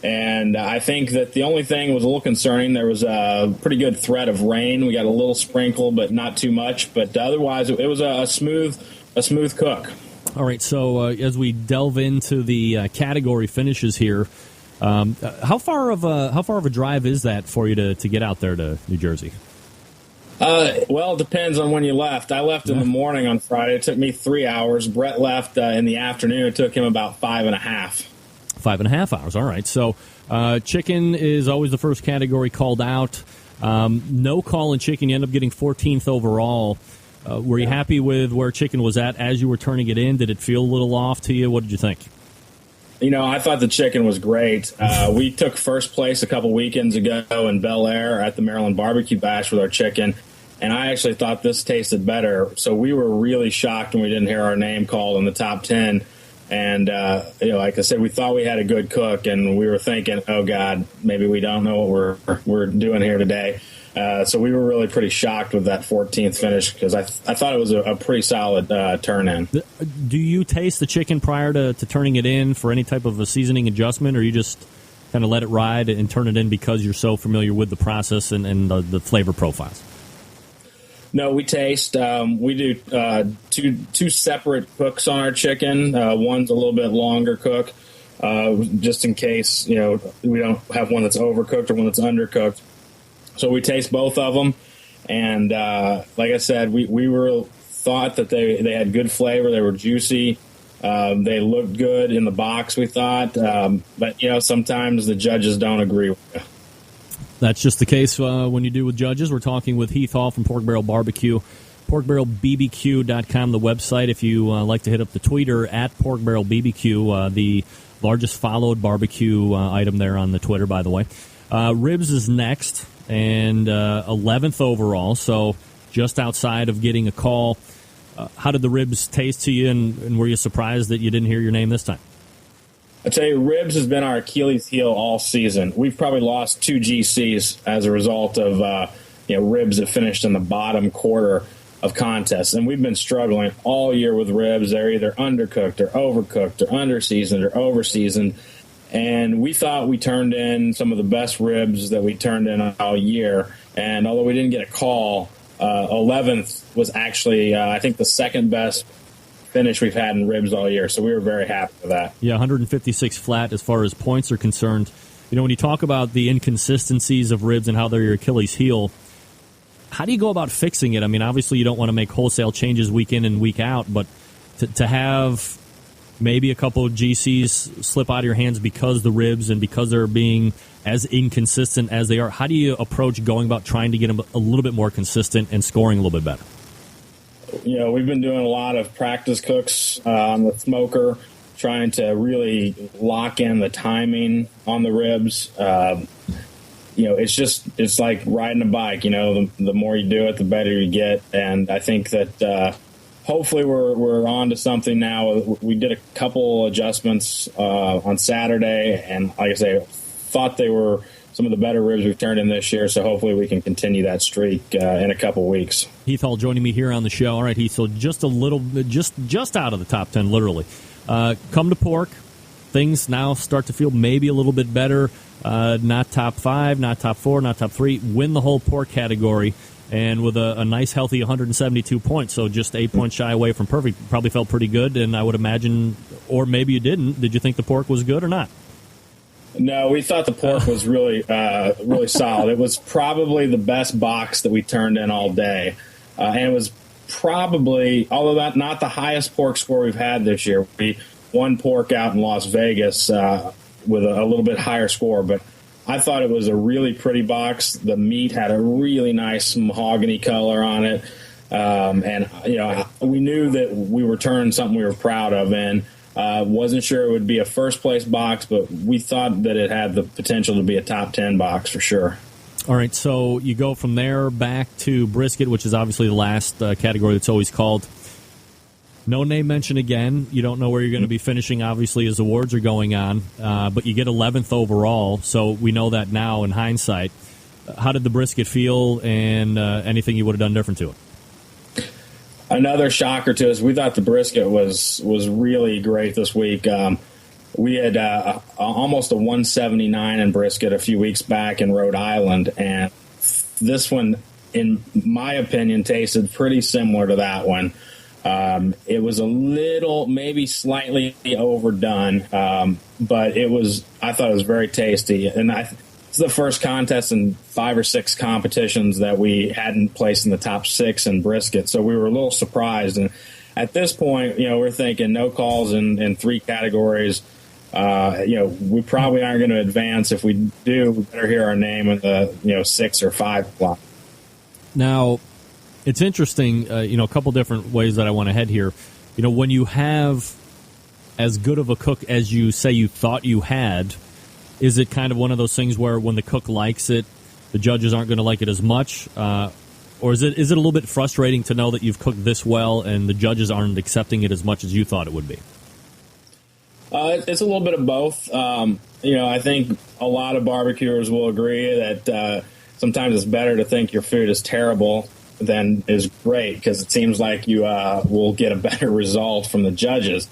And I think that the only thing was a little concerning. There was a pretty good threat of rain. We got a little sprinkle, but not too much. But otherwise, it was a smooth cook. All right. So as we delve into the category finishes here, how far of a drive is that for you to get out there to New Jersey? Well, it depends on when you left. I left in the morning on Friday. It took me 3 hours. Brett left in the afternoon. It took him about 5.5. 5.5 hours. All right. So chicken is always the first category called out. No call in chicken. You end up getting 14th overall. Were you happy with where chicken was at as you were turning it in? Did it feel a little off to you? What did you think? I thought the chicken was great. We took first place a couple weekends ago in Bel Air at the Maryland Barbecue Bash with our chicken, and I actually thought this tasted better. So we were really shocked when we didn't hear our name called in the top 10. And, like I said, we thought we had a good cook, and we were thinking, oh, God, maybe we don't know what we're doing here today. So we were really pretty shocked with that 14th finish because I thought it was a pretty solid turn-in. Do you taste the chicken prior to turning it in for any type of a seasoning adjustment, or you just kind of let it ride and turn it in because you're so familiar with the process and the flavor profiles? No, we taste. We do two separate cooks on our chicken. One's a little bit longer cook, just in case we don't have one that's overcooked or one that's undercooked. So we taste both of them, and like I said, we thought that they had good flavor. They were juicy. They looked good in the box, we thought, but sometimes the judges don't agree with you. That's just the case when you do with judges. We're talking with Heath Hall from Pork Barrel Barbecue. PorkBarrelBBQ.com, the website. If you like to hit up the Twitter at Pork Barrel BBQ, the largest followed barbecue item there on the Twitter, by the way. Ribs is next, and 11th overall, so just outside of getting a call. How did the ribs taste to you, and were you surprised that you didn't hear your name this time? I tell you, ribs has been our Achilles heel all season. We've probably lost 2 GCs as a result of ribs that finished in the bottom quarter of contests, and we've been struggling all year with ribs. They're either undercooked or overcooked or underseasoned or overseasoned, and we thought we turned in some of the best ribs that we turned in all year, and although we didn't get a call, 11th was actually, I think, the second best finish we've had in ribs all year, so we were very happy with that. Yeah, 156 flat as far as points are concerned. When you talk about the inconsistencies of ribs and how they're your Achilles heel, how do you go about fixing it? I mean, obviously you don't want to make wholesale changes week in and week out, but to have maybe a couple of GCs slip out of your hands because the ribs and because they're being as inconsistent as they are, how do you approach going about trying to get them a little bit more consistent and scoring a little bit better? We've been doing a lot of practice cooks on the smoker, trying to really lock in the timing on the ribs. It's like riding a bike. The more you do it, the better you get. And I think that hopefully we're on to something now. We did a couple adjustments on Saturday, and like I say, thought they were some of the better ribs we've turned in this year, so hopefully we can continue that streak in a couple weeks. Heath Hall joining me here on the show. All right, Heath, so just a little bit, just out of the top 10, literally. Come to pork. Things now start to feel maybe a little bit better. Not top 5, not top 4, not top 3. Win the whole pork category, and with a nice, healthy 172 points, so just 8 points shy away from perfect. Probably felt pretty good, and I would imagine, or maybe you didn't. Did you think the pork was good or not? No, we thought the pork was really solid. It was probably the best box that we turned in all day. And it was probably, although not the highest pork score we've had this year. We won pork out in Las Vegas with a little bit higher score. But I thought it was a really pretty box. The meat had a really nice mahogany color on it. We knew that we were turning something we were proud of in. Wasn't sure it would be a first-place box, but we thought that it had the potential to be a top 10 box for sure. All right, so you go from there back to brisket, which is obviously the last category that's always called. No name mentioned again. You don't know where you're going to be finishing, obviously, as awards are going on, but you get 11th overall, so we know that now in hindsight. How did the brisket feel, and anything you would have done different to it? Another shocker to us. We thought the brisket was really great this week. We had almost a 179 in brisket a few weeks back in Rhode Island, and this one, in my opinion, tasted pretty similar to that one. It was a little, maybe slightly overdone, but I thought it was very tasty, and it's the first contest in 5 or 6 competitions that we hadn't placed in the top 6 in brisket, so we were a little surprised. And at this point, we're thinking no calls in 3 categories. We probably aren't going to advance. If we do, we better hear our name in the 6 or 5 block. Now, it's interesting. A couple different ways that I want to head here. When you have as good of a cook as you say you thought you had. Is it kind of one of those things where when the cook likes it, the judges aren't going to like it as much? Or is it a little bit frustrating to know that you've cooked this well and the judges aren't accepting it as much as you thought it would be? It's a little bit of both. I think a lot of barbecuers will agree that sometimes it's better to think your food is terrible than is great, because it seems like you will get a better result from the judges.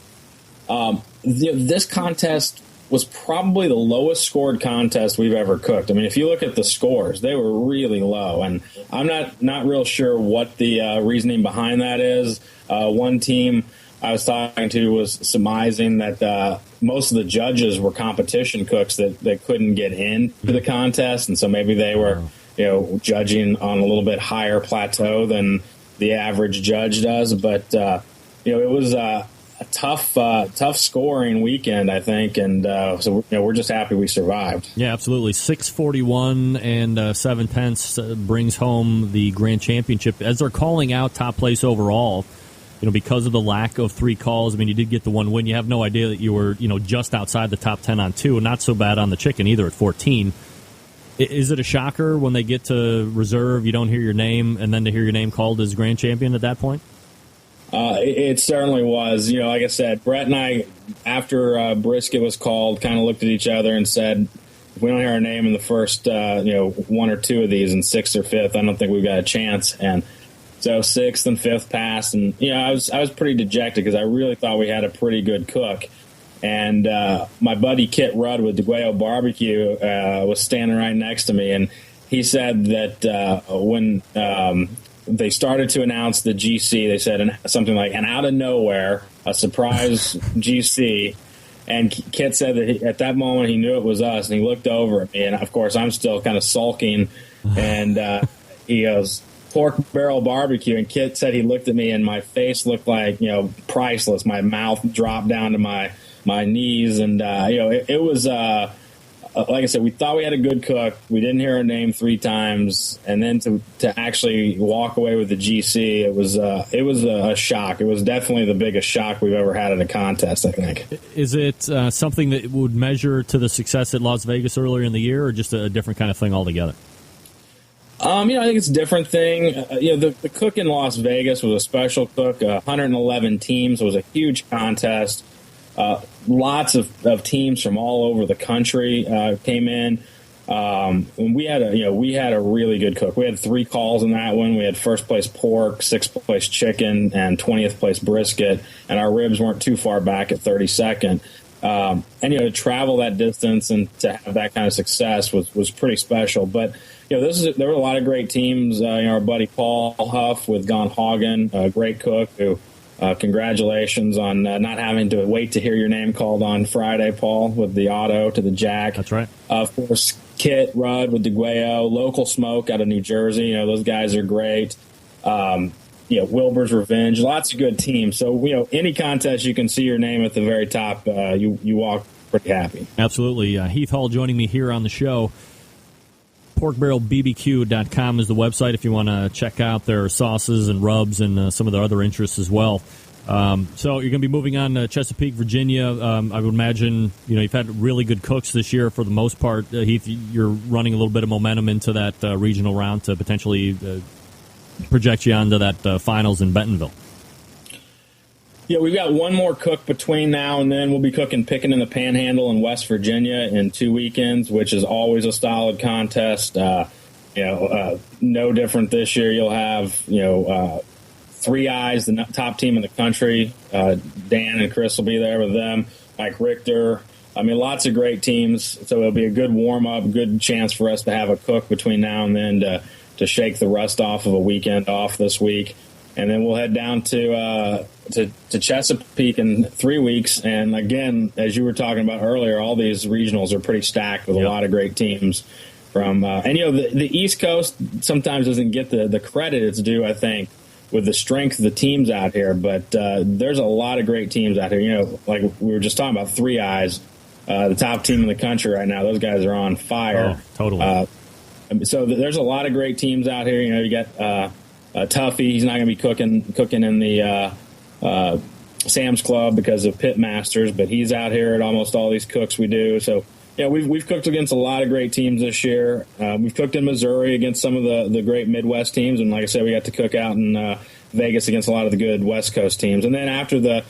This contest was probably the lowest scored contest we've ever cooked. I mean, if you look at the scores, they were really low, and I'm not real sure what the reasoning behind that is. One team I was talking to was surmising that most of the judges were competition cooks that couldn't get into the contest, and so maybe they were judging on a little bit higher plateau than the average judge does. But it was tough scoring weekend, I think, and so we're just happy we survived. Yeah, absolutely. 641 and 7/10 brings home the grand championship. As they're calling out top place overall, because of the lack of 3 calls. I mean, you did get the 1 win. You have no idea that you were just outside the top 10 on 2, and not so bad on the chicken either at 14. Is it a shocker when they get to reserve, you don't hear your name, and then to hear your name called as grand champion at that point? It certainly was. Like I said, Brett and I, after brisket was called, kind of looked at each other and said, if we don't hear our name in the first, 1 or 2 of these, in 6th or 5th, I don't think we've got a chance. And so 6th and 5th passed, and I was pretty dejected because I really thought we had a pretty good cook. And my buddy Kit Rudd with DeGuayo Barbecue was standing right next to me, and he said that when they started to announce the GC, they said something like, and out of nowhere, a surprise GC. And Kit said that at that moment he knew it was us, and he looked over at me, and of course I'm still kind of sulking, and he goes, pork barrel barbecue, and Kit said he looked at me and my face looked like priceless. My mouth dropped down to my knees, and it was like I said, we thought we had a good cook. We didn't hear our name 3 times, and then to actually walk away with the GC, it was a shock. It was definitely the biggest shock we've ever had at a contest, I think. Is it something that would measure to the success at Las Vegas earlier in the year, or just a different kind of thing altogether? I think it's a different thing. The cook in Las Vegas was a special cook. 111 teams. It was a huge contest. Lots of teams from all over the country came in. And we had a really good cook. We had 3 calls in that one. We had first place pork, 6th place chicken, and 20th place brisket. And our ribs weren't too far back at 32nd. And to travel that distance and to have that kind of success was pretty special. But there were a lot of great teams. Our buddy Paul Huff with Gone Hagen, a great cook who. Congratulations on not having to wait to hear your name called on Friday, Paul, with the auto to the jack. That's right. Of course, Kit Rudd with DeGuayo, Local Smoke out of New Jersey. Those guys are great. Wilbur's Revenge, lots of good teams. So, any contest you can see your name at the very top, you walk pretty happy. Absolutely. Heath Hall joining me here on the show. PorkBarrelBBQ.com is the website if you want to check out their sauces and rubs and some of their other interests as well. So you're going to be moving on to Chesapeake, Virginia. I would imagine you've had really good cooks this year for the most part. Heath, you're running a little bit of momentum into that regional round to potentially project you onto that finals in Bentonville. Yeah, we've got one more cook between now and then. We'll be picking in the Panhandle in West Virginia in 2 weekends, which is always a solid contest. No different this year. You'll have, 3 Eyes, the top team in the country. Dan and Chris will be there with them. Mike Richter. Lots of great teams. So it'll be a good warm-up, good chance for us to have a cook between now and then to shake the rust off of a weekend off this week. And then we'll head down to Chesapeake in 3 weeks. And again, as you were talking about earlier, all these regionals are pretty stacked with a lot of great teams. The East Coast sometimes doesn't get the credit it's due, I think, with the strength of the teams out here. But there's a lot of great teams out here. Like we were just talking about 3 Eyes, the top team in the country right now. Those guys are on fire. Oh, totally. So there's a lot of great teams out here. You got Tuffy. He's not going to be cooking in the Sam's Club because of Pit Masters, but he's out here at almost all these cooks we do. So we've cooked against a lot of great teams this year. We've cooked in Missouri against some of the great Midwest teams, and like I said, we got to cook out in Vegas against a lot of the good West Coast teams. And then after that,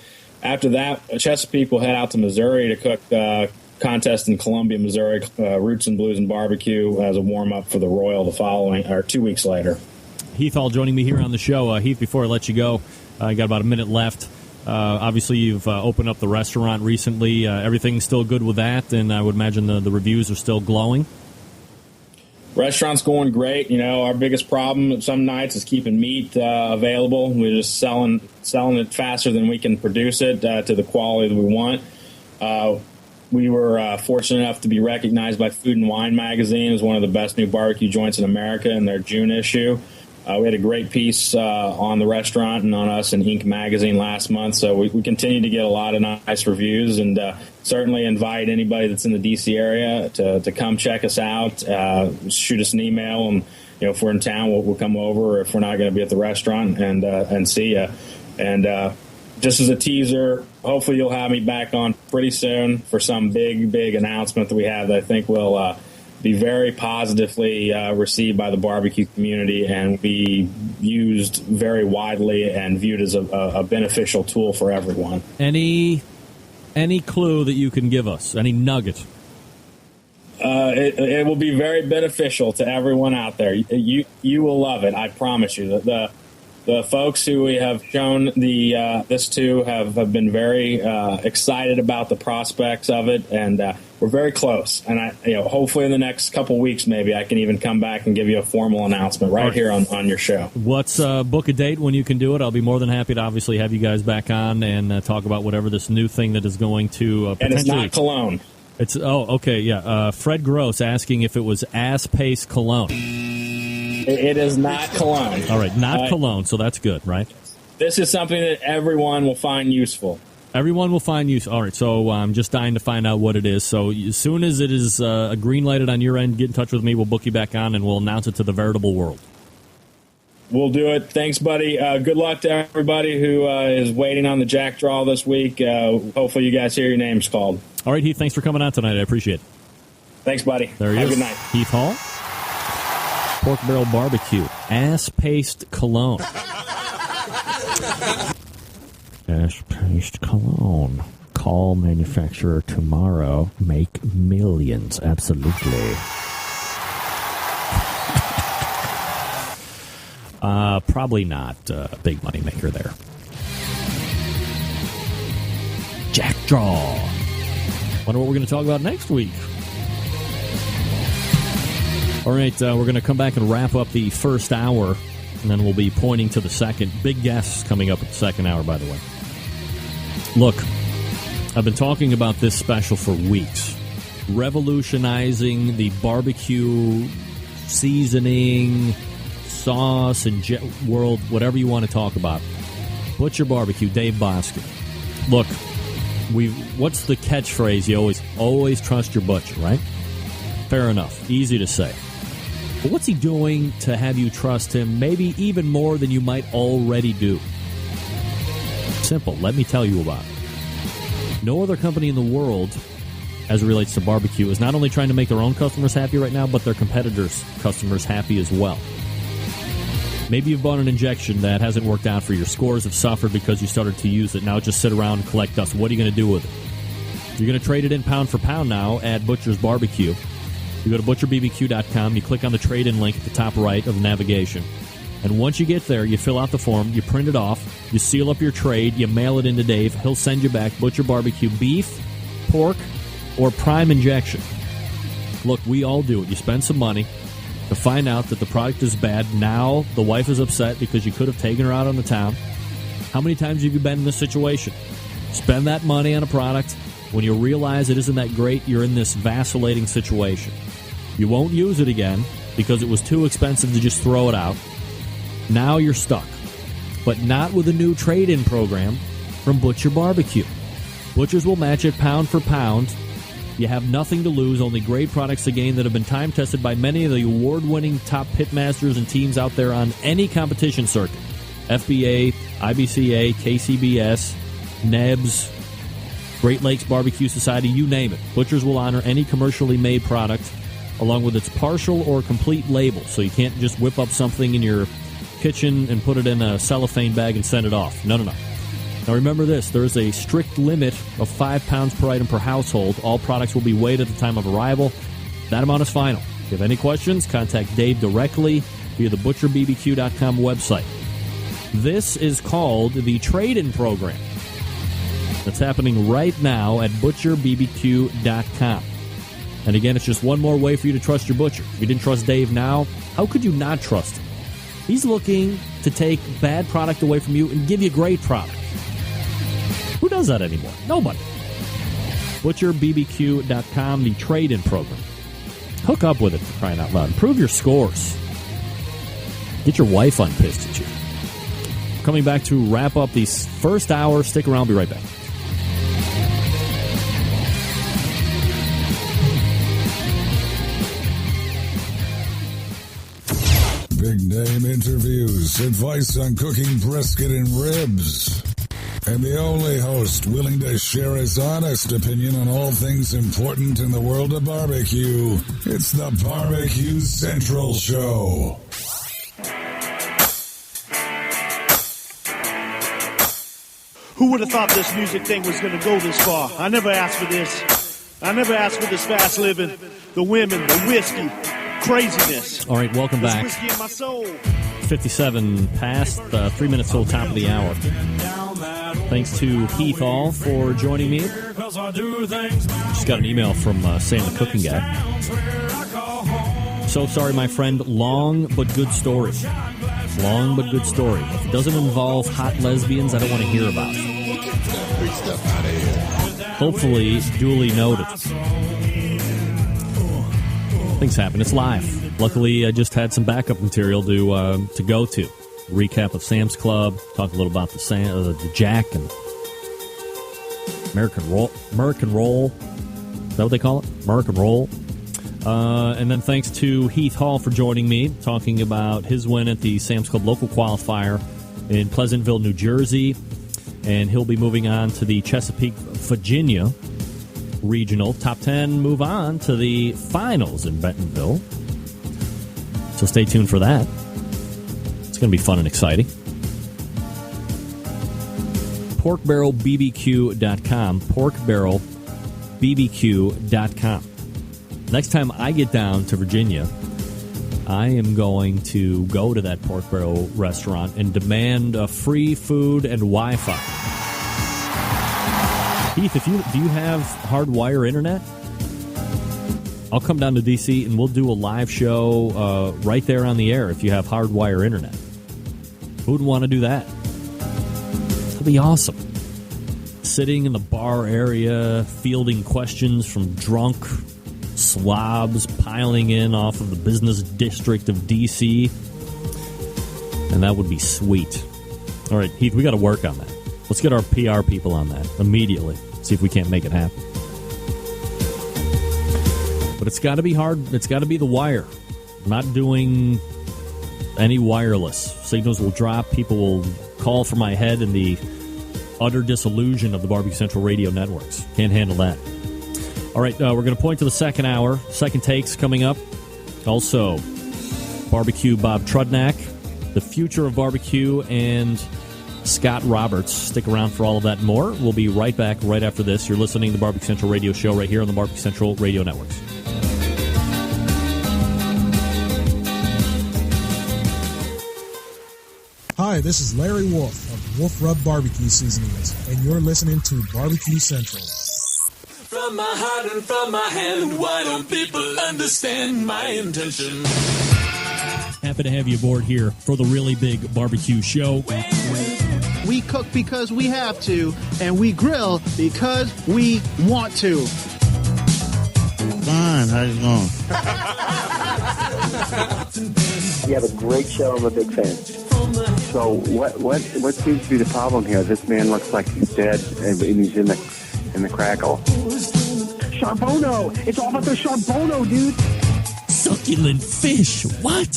Chesapeake will head out to Missouri to cook contest in Columbia, Missouri, Roots and Blues and Barbecue as a warm up for the Royal the following or 2 weeks later. Heath Hall joining me here on the show. Heath, before I let you go, I got about a minute left. Obviously, you've opened up the restaurant recently. Everything's still good with that, and I would imagine the reviews are still glowing. Restaurant's going great. Our biggest problem some nights is keeping meat available. We're just selling it faster than we can produce it to the quality that we want. We were fortunate enough to be recognized by Food and Wine magazine as one of the best new barbecue joints in America in their June issue. We had a great piece on the restaurant and on us in Inc. magazine last month, so we continue to get a lot of nice reviews, and certainly invite anybody that's in the D.C. area to come check us out. Shoot us an email, and if we're in town, we'll come over, or if we're not going to be at the restaurant, and see you. And just as a teaser, hopefully you'll have me back on pretty soon for some big announcement that we have that I think will be very positively received by the barbecue community and be used very widely and viewed as a beneficial tool for everyone. Any clue that you can give us? Any nugget? It will be very beneficial to everyone out there. You will love it. I promise you. The folks who we have shown this to have been very excited about the prospects of it, and we're very close. And hopefully in the next couple weeks, maybe I can even come back and give you a formal announcement right here on your show. Let's book a date when you can do it. I'll be more than happy to obviously have you guys back on and talk about whatever this new thing that is going to potentially. And it's not cologne. It's okay, yeah. Fred Gross asking if it was ass-paste cologne. It is not cologne. All right, not cologne, so that's good, right? This is something that everyone will find useful. Everyone will find use. All right, so I'm just dying to find out what it is. So as soon as it is green lighted on your end, get in touch with me. We'll book you back on, and we'll announce it to the veritable world. We'll do it. Thanks, buddy. Good luck to everybody who is waiting on the Jack Draw this week. Hopefully you guys hear your names called. All right, Heath, thanks for coming on tonight. I appreciate it. Thanks, buddy. There he Have is. a good night. Heath Hall. Pork Barrel Barbecue. Ass-paste cologne. Ass-paste cologne. Call manufacturer tomorrow. Make millions. Absolutely. Probably not a big money maker there. Jack Draw. Wonder what we're going to talk about next week. All right, we're going to come back and wrap up the first hour, and then we'll be pointing to the second. Big guests coming up at the second hour, by the way. Look, I've been talking about this special for weeks. Revolutionizing the barbecue seasoning, sauce, and world, whatever you want to talk about. Butcher Barbecue, Dave Boskin. Look, what's the catchphrase? You always trust your butcher, right? Fair enough. Easy to say. But what's he doing to have you trust him, maybe even more than you might already do? Simple. Let me tell you about it. No other company in the world, as it relates to barbecue, is not only trying to make their own customers happy right now, but their competitors' customers happy as well. Maybe you've bought an injection that hasn't worked out for you. Your scores have suffered because you started to use it. Now just sit around and collect dust. What are you going to do with it? You're going to trade it in pound for pound now at Butcher's Barbecue. You go to butcherbbq.com, you click on the trade-in link at the top right of the navigation. And once you get there, you fill out the form, you print it off, you seal up your trade, you mail it into Dave. He'll send you back Butcher Barbecue beef, pork, or prime injection. Look, we all do it. You spend some money to find out that the product is bad. Now the wife is upset because you could have taken her out on the town. How many times have you been in this situation? Spend that money on a product. When you realize it isn't that great, you're in this vacillating situation. You won't use it again because it was too expensive to just throw it out. Now you're stuck. But not with a new trade-in program from Butcher Barbecue. Butchers will match it pound for pound. You have nothing to lose, only great products to gain that have been time-tested by many of the award-winning top pitmasters and teams out there on any competition circuit. FBA, IBCA, KCBS, NEBS, Great Lakes Barbecue Society, you name it. Butchers will honor any commercially made product along with its partial or complete label, so you can't just whip up something in your kitchen and put it in a cellophane bag and send it off. No. Now remember this, there is a strict limit of 5 pounds per item per household. All products will be weighed at the time of arrival. That amount is final. If you have any questions, contact Dave directly via the butcherbbq.com website. This is called the trade-in program. That's happening right now at butcherbbq.com. And again, it's just one more way for you to trust your butcher. If you didn't trust Dave now, how could you not trust him? He's looking to take bad product away from you and give you great product. Who does that anymore? Nobody. butcherbbq.com, the trade-in program. Hook up with it, for crying out loud. Improve your scores. Get your wife unpissed at you. Coming back to wrap up the first hour. Stick around. I'll be right back. Big name interviews, advice on cooking brisket and ribs, and the only host willing to share his honest opinion on all things important in the world of barbecue. It's the Barbecue Central Show. Who would have thought this music thing was going to go this far? I never asked for this. I never asked for this fast living, the women, the whiskey, craziness. All right, welcome back. Whiskey in my soul. 57 past, 3 minutes till top of the hour. Thanks to Heath Hall for joining me. Just got an email from Sam the Cooking Guy. So sorry, my friend. Long but good story. Long but good story. If it doesn't involve hot lesbians, I don't want to hear about it. Hopefully, duly noted. Things happen. It's live. Luckily, I just had some backup material to go to. Recap of Sam's Club. Talk a little about the Jack and American Roll. Is that what they call it? American Roll. And then thanks to Heath Hall for joining me, talking about his win at the Sam's Club local qualifier in Pleasantville, New Jersey. And he'll be moving on to the Chesapeake, Virginia regional. Top 10 move on to the finals in Bentonville. So stay tuned for that. It's going to be fun and exciting. PorkBarrelBBQ.com. PorkBarrelBBQ.com. Next time I get down to Virginia, I am going to go to that Pork Barrel restaurant and demand free food and Wi-Fi. Heath, do you have hardwire internet? I'll come down to D.C. and we'll do a live show right there on the air if you have hardwire internet. Who would want to do that? That'd be awesome. Sitting in the bar area, fielding questions from drunk slobs piling in off of the business district of D.C. And that would be sweet. All right, Heath, we got to work on that. Let's get our PR people on that immediately. See if we can't make it happen. But it's got to be hard. It's got to be the wire. I'm not doing any wireless. Signals will drop. People will call for my head in the utter disillusion of the Barbecue Central radio networks. Can't handle that. All right, we're going to point to the second hour. Second takes coming up. Also, Barbecue Bob Trudnak, the future of barbecue, and Scott Roberts. Stick around for all of that and more. We'll be right back right after this. You're listening to the Barbecue Central radio show right here on the Barbecue Central radio networks. Hi, this is Larry Wolf of Wolf Rub Barbecue Seasonings, and you're listening to Barbecue Central. From my heart and from my hand, why don't people understand my intention? Happy to have you aboard here for the really big barbecue show. We cook because we have to, and we grill because we want to. Fine, how's it going? You have a great show. I'm a big fan. So what seems to be the problem here? This man looks like he's dead, and he's in the crackle. Charbono! It's all about the Charbono, dude! Succulent fish, what?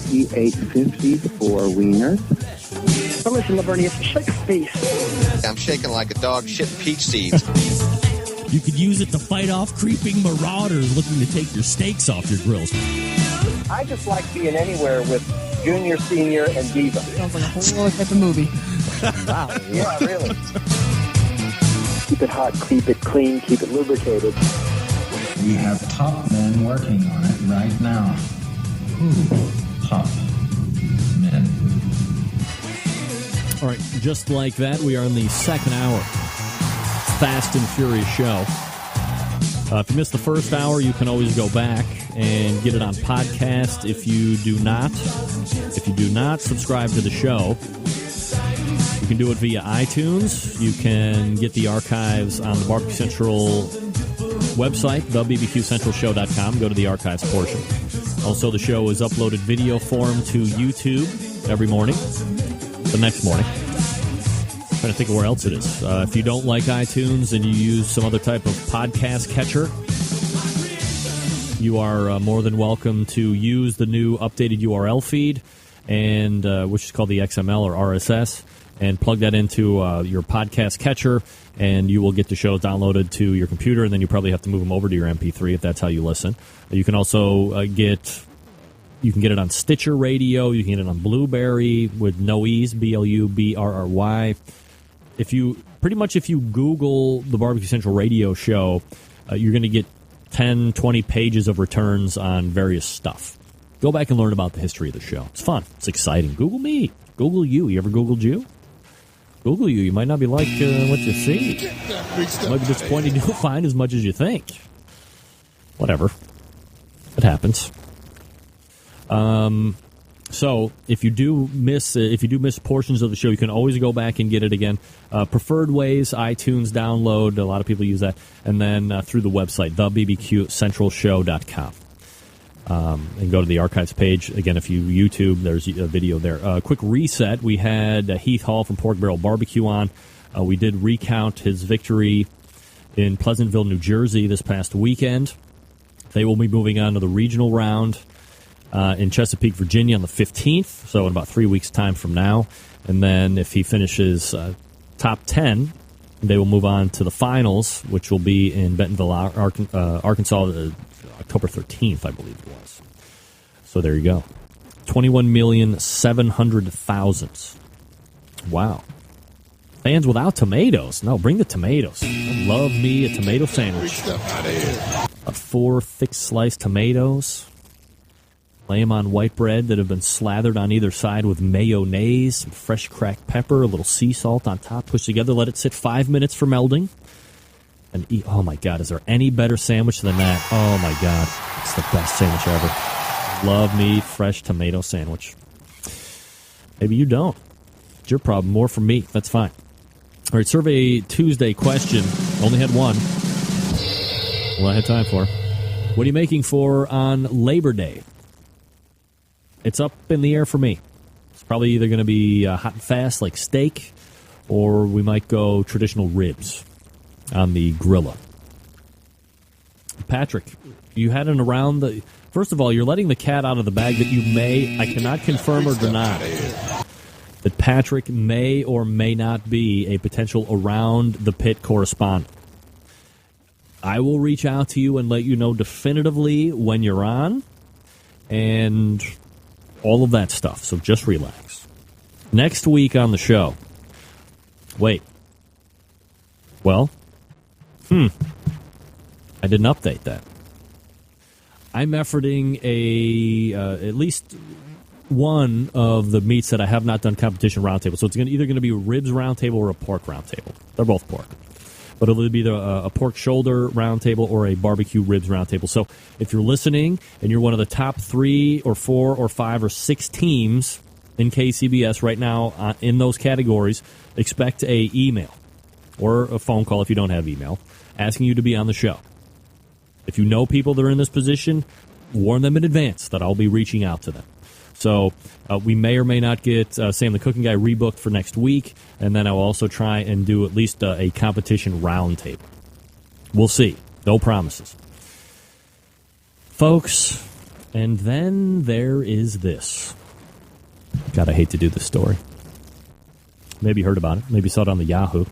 He ate 54 wieners. But listen, Lavernius, shake a face. I'm shaking like a dog shitting peach seeds. You could use it to fight off creeping marauders looking to take your steaks off your grills. I just like being anywhere with Junior, Senior, and Diva. Sounds like a whole other type of movie. Wow. Yeah, really. Keep it hot, keep it clean, keep it lubricated. We have top men working on it right now. Ooh, top men. All right, just like that, we are in the second hour. Fast and Furious show. If you missed the first hour, you can always go back and get it on podcast. If you do not subscribe to the show, you can do it via iTunes. You can get the archives on the Barbecue Central website, thebbqcentralshow.com. Go to the archives portion. Also, the show is uploaded video form to YouTube every morning, the next morning. I'm trying to think of where else it is. If you don't like iTunes and you use some other type of podcast catcher, you are more than welcome to use the new updated URL feed, and which is called the XML or RSS, and plug that into your podcast catcher, and you will get the shows downloaded to your computer, and then you probably have to move them over to your MP3 if that's how you listen. You can also get it on Stitcher Radio. You can get it on Blueberry with no E's, BLUBRRY. If you Google the Barbecue Central Radio show, you're going to get 10, 20 pages of returns on various stuff. Go back and learn about the history of the show. It's fun. It's exciting. Google me. Google you. You ever Googled you? Google you. You might not be like what you see. You might be disappointed you don't find as much as you think. Whatever. It happens. So if you do miss portions of the show, you can always go back and get it again. Preferred ways: iTunes download. A lot of people use that, and then through the website, thebbqcentralshow.com. And go to the archives page. Again, if you YouTube, there's a video there. Quick reset: we had Heath Hall from Pork Barrel Barbecue on. We did recount his victory in Pleasantville, New Jersey this past weekend. They will be moving on to the regional round in Chesapeake, Virginia on the 15th, so in about 3 weeks' time from now. And then if he finishes top 10, they will move on to the finals, which will be in Bentonville, Arkansas, October 13th, I believe it was. So there you go. 21,700,000. Wow. Fans without tomatoes. No, bring the tomatoes. I love me a tomato sandwich. 4 thick sliced tomatoes. Lay them on white bread that have been slathered on either side with mayonnaise, some fresh cracked pepper, a little sea salt on top, pushed together, let it sit 5 minutes for melding, and eat. Oh, my God, is there any better sandwich than that? Oh, my God, it's the best sandwich ever. Love me fresh tomato sandwich. Maybe you don't. It's your problem. More for me. That's fine. All right, Survey Tuesday question. Only had one. Well, I had time for. What are you making for on Labor Day? It's up in the air for me. It's probably either going to be hot and fast like steak, or we might go traditional ribs on the grilla. Patrick, you had it around the... First of all, you're letting the cat out of the bag that you may... I cannot confirm or deny that Patrick may or may not be a potential around the pit correspondent. I will reach out to you and let you know definitively when you're on, and all of that stuff. So just relax. Next week on the show. Wait. Well, I didn't update that. I'm efforting at least one of the meats that I have not done competition roundtable. So it's either going to be a ribs roundtable or a pork roundtable. They're both pork. But it'll be either a pork shoulder roundtable or a barbecue ribs roundtable. So if you're listening and you're one of the top 3 or 4 or 5 or 6 teams in KCBS right now in those categories, expect a email or a phone call if you don't have email asking you to be on the show. If you know people that are in this position, warn them in advance that I'll be reaching out to them. So we may or may not get Sam the Cooking Guy rebooked for next week, and then I'll also try and do at least a competition roundtable. We'll see. No promises. Folks, and then there is this. God, I hate to do this story. Maybe you heard about it. Maybe you saw it on the Yahoo.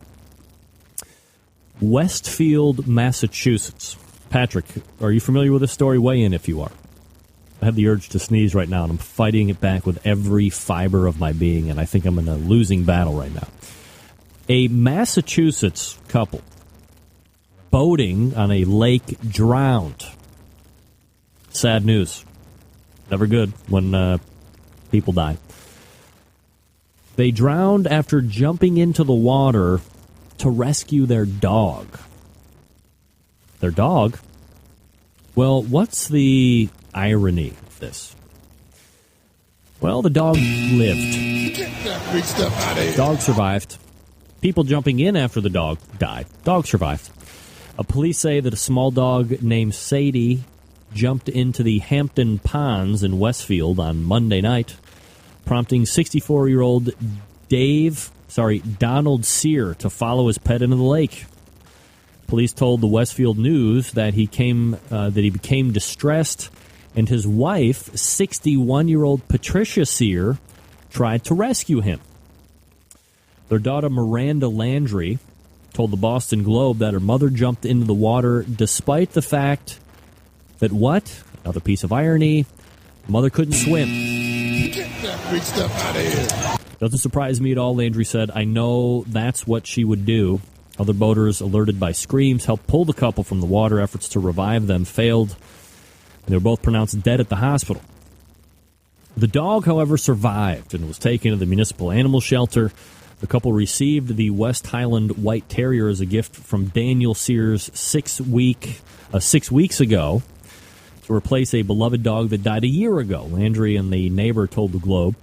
Westfield, Massachusetts. Patrick, are you familiar with this story? Weigh in if you are. I have the urge to sneeze right now, and I'm fighting it back with every fiber of my being, and I think I'm in a losing battle right now. A Massachusetts couple boating on a lake drowned. Sad news. Never good when people die. They drowned after jumping into the water to rescue their dog. Their dog? Well, what's the irony of this? Well, the dog lived. Get that big stuff out of here. Dog survived. People jumping in after the dog died. Dog survived. Police say that a small dog named Sadie jumped into the Hampton Ponds in Westfield on Monday night, prompting 64-year-old Donald Sear to follow his pet into the lake. Police told the Westfield News that he became distressed, and his wife, 61-year-old Patricia Sear, tried to rescue him. Their daughter, Miranda Landry, told the Boston Globe that her mother jumped into the water despite the fact that another piece of irony, mother couldn't swim. Get that big stuff out of here. Doesn't surprise me at all, Landry said. I know that's what she would do. Other boaters, alerted by screams, helped pull the couple from the water. Efforts to revive them failed, and they were both pronounced dead at the hospital. The dog, however, survived and was taken to the municipal animal shelter. The couple received the West Highland White Terrier as a gift from Daniel Sears 6 weeks ago to replace a beloved dog that died a year ago. Landry and the neighbor told the Globe.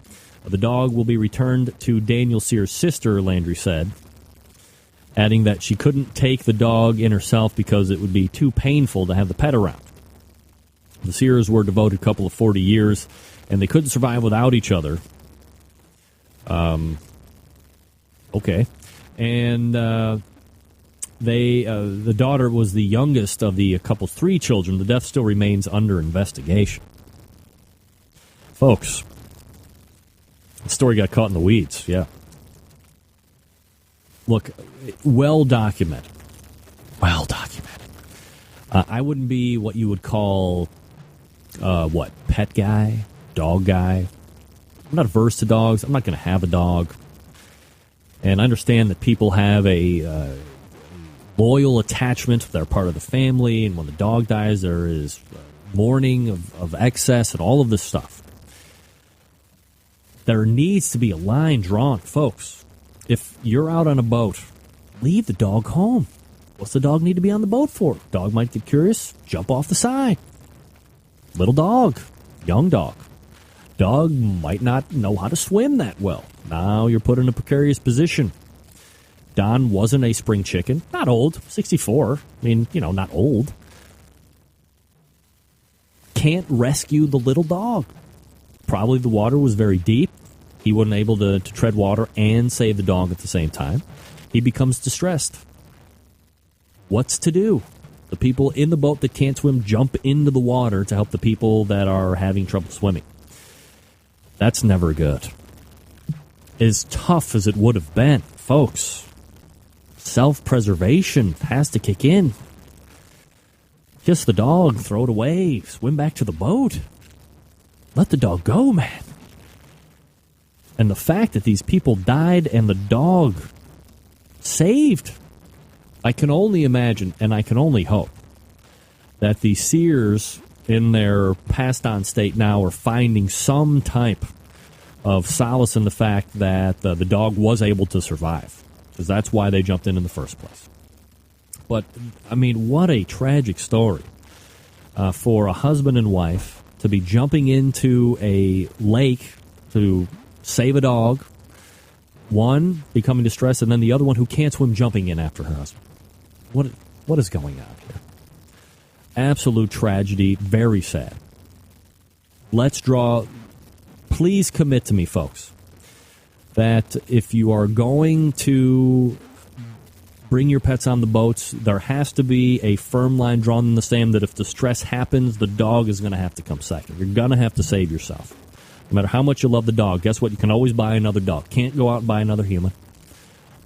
The dog will be returned to Daniel Sears' sister, Landry said, adding that she couldn't take the dog in herself because it would be too painful to have the pet around. The Sears were a devoted couple of 40 years, and they couldn't survive without each other. Okay. And the daughter was the youngest of the couple's 3 children. The death still remains under investigation. Folks, the story got caught in the weeds, yeah. Look, well documented. Well documented. I wouldn't be what you would call, pet guy, dog guy. I'm not averse to dogs. I'm not going to have a dog. And I understand that people have a loyal attachment. They're part of the family, and when the dog dies, there is mourning of excess and all of this stuff. There needs to be a line drawn, folks. If you're out on a boat, leave the dog home. What's the dog need to be on the boat for? Dog might get curious, jump off the side. Little dog, young dog. Dog might not know how to swim that well. Now you're put in a precarious position. Don wasn't a spring chicken. Not old, 64. I mean, not old. Can't rescue the little dog. Probably the water was very deep. He wasn't able to tread water and save the dog at the same time. He becomes distressed. What's to do? The people in the boat that can't swim jump into the water to help the people that are having trouble swimming. That's never good. As tough as it would have been, folks, self-preservation has to kick in. Kiss the dog, throw it away, swim back to the boat. Let the dog go, man. And the fact that these people died and the dog saved, I can only imagine and I can only hope that the Sears in their passed-on state now are finding some type of solace in the fact that the dog was able to survive, because that's why they jumped in the first place. But, I mean, what a tragic story for a husband and wife to be jumping into a lake to save a dog, one becoming distressed, and then the other one who can't swim jumping in after her husband. What is going on here? Absolute tragedy, very sad. Please commit to me, folks, that if you are going to bring your pets on the boats, there has to be a firm line drawn in the sand that if distress happens, the dog is going to have to come second. You're going to have to save yourself. No matter how much you love the dog, guess what? You can always buy another dog. Can't go out and buy another human.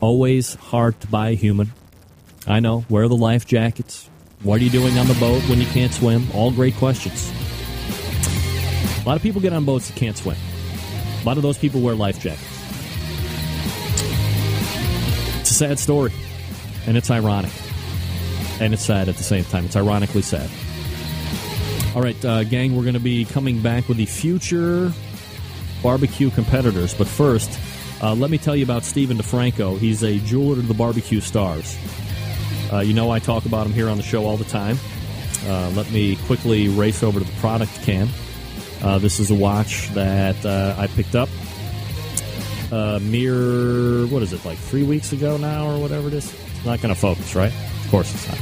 Always hard to buy a human. I know. Wear the life jackets. What are you doing on the boat when you can't swim? All great questions. A lot of people get on boats that can't swim. A lot of those people wear life jackets. It's a sad story, and it's ironic. And it's sad at the same time. It's ironically sad. All right, gang, we're going to be coming back with the future barbecue competitors. But first, let me tell you about Steven DeFranco. He's a jeweler to the barbecue stars. I talk about him here on the show all the time. Let me quickly race over to the product cam. This is a watch that I picked up mere, 3 weeks ago now or whatever it is? It's not going to focus, right? Of course it's not.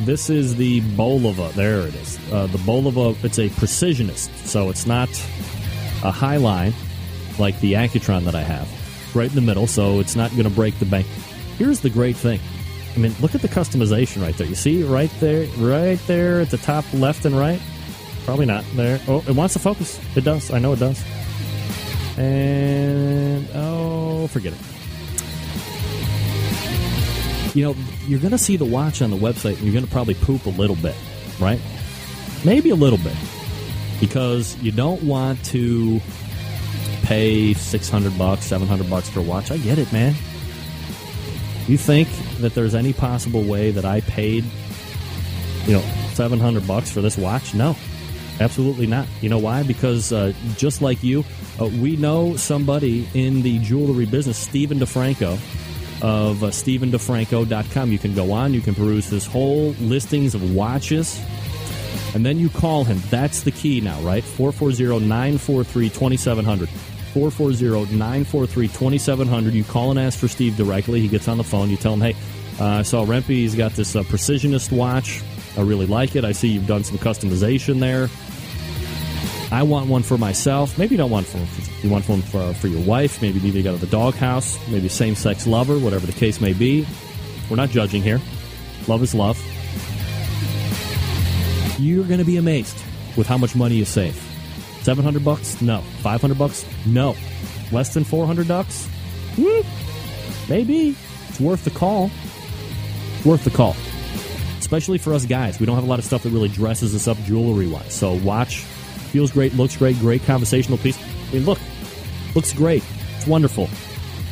This is the Bolova. There it is. The Bolova, it's a precisionist, so it's not a high line like the Accutron that I have. Right in the middle, so it's not going to break the bank. Here's the great thing. I mean, look at the customization right there. You see right there at the top left and right? Probably not there. Oh, it wants to focus. It does. I know it does. And, forget it. You know, you're going to see the watch on the website, and you're going to probably poop a little bit, right? Maybe a little bit. Because you don't want to pay $600, $700 for a watch. I get it, man. You think that there's any possible way that I paid, $700 for this watch? No, absolutely not. You know why? Because just like you, we know somebody in the jewelry business, Stephen DeFranco, of StephenDeFranco.com. You can go on, you can peruse his whole listings of watches, and then you call him. That's the key now, right? 440-943-2700. 440-943-2700. You call and ask for Steve directly. He gets on the phone. You tell him, hey, I saw Rempe. He's got this precisionist watch. I really like it. I see you've done some customization there. I want one for myself. Maybe you don't want one you want one for your wife. Maybe you got the doghouse. Maybe same-sex lover, whatever the case may be. We're not judging here. Love is love. You're going to be amazed with how much money you save. $700? No. $500? No. Less than $400? Maybe. It's worth the call. Worth the call. Especially for us guys. We don't have a lot of stuff that really dresses us up jewelry-wise. So watch. Feels great, looks great, great conversational piece. I mean, look. Looks great. It's wonderful.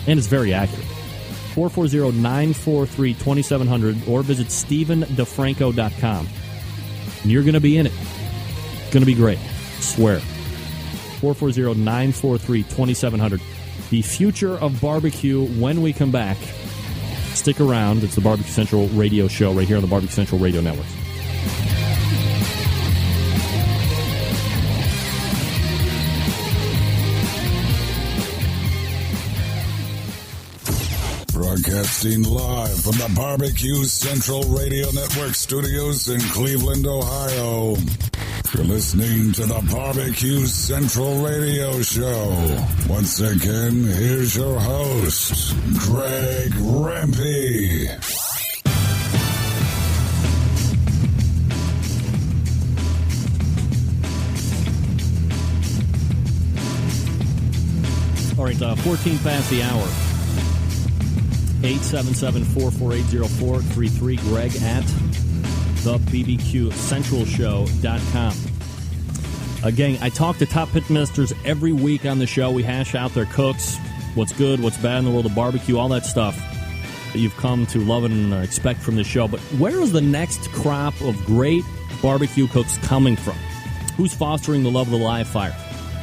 And it's very accurate. 440-943-2700 or visit StephenDeFranco.com. And you're going to be in it. It's going to be great. I swear. 440-943-2700. The future of barbecue when we come back. Stick around. It's the Barbecue Central radio show right here on the Barbecue Central Radio Network. Broadcasting live from the Barbecue Central Radio Network studios in Cleveland, Ohio. You're listening to the Barbecue Central Radio Show. Once again, here's your host, Greg Rempe. All right, 14 past the hour. 877-448-0433. Greg at thebbqcentralshow.com. Gang, I talk to top pitmasters every week on the show. We hash out their cooks, what's good, what's bad in the world of barbecue, all that stuff that you've come to love and expect from this show. But where is the next crop of great barbecue cooks coming from? Who's fostering the love of the live fire?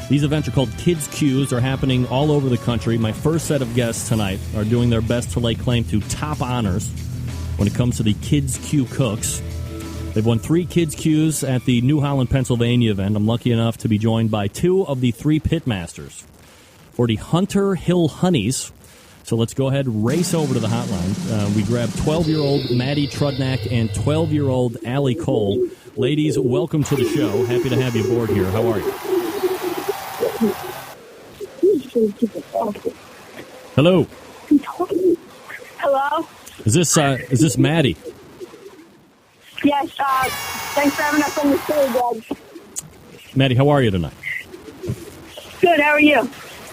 These events are called Kids Q's. They're happening all over the country. My first set of guests tonight are doing their best to lay claim to top honors when it comes to the Kids Q cooks. They've won 3 Kids Q's at the New Holland, Pennsylvania event. I'm lucky enough to be joined by 2 of the 3 pitmasters for the Hunter Hill Honeys. So let's go ahead and race over to the hotline. We grabbed 12-year-old Maddie Trudnak and 12-year-old Allie Cole. Ladies, welcome to the show. Happy to have you aboard here. How are you? Hello. Hello. Is this Maddie? Yes. Thanks for having us on the show, Greg. Maddie, how are you tonight? Good. How are you?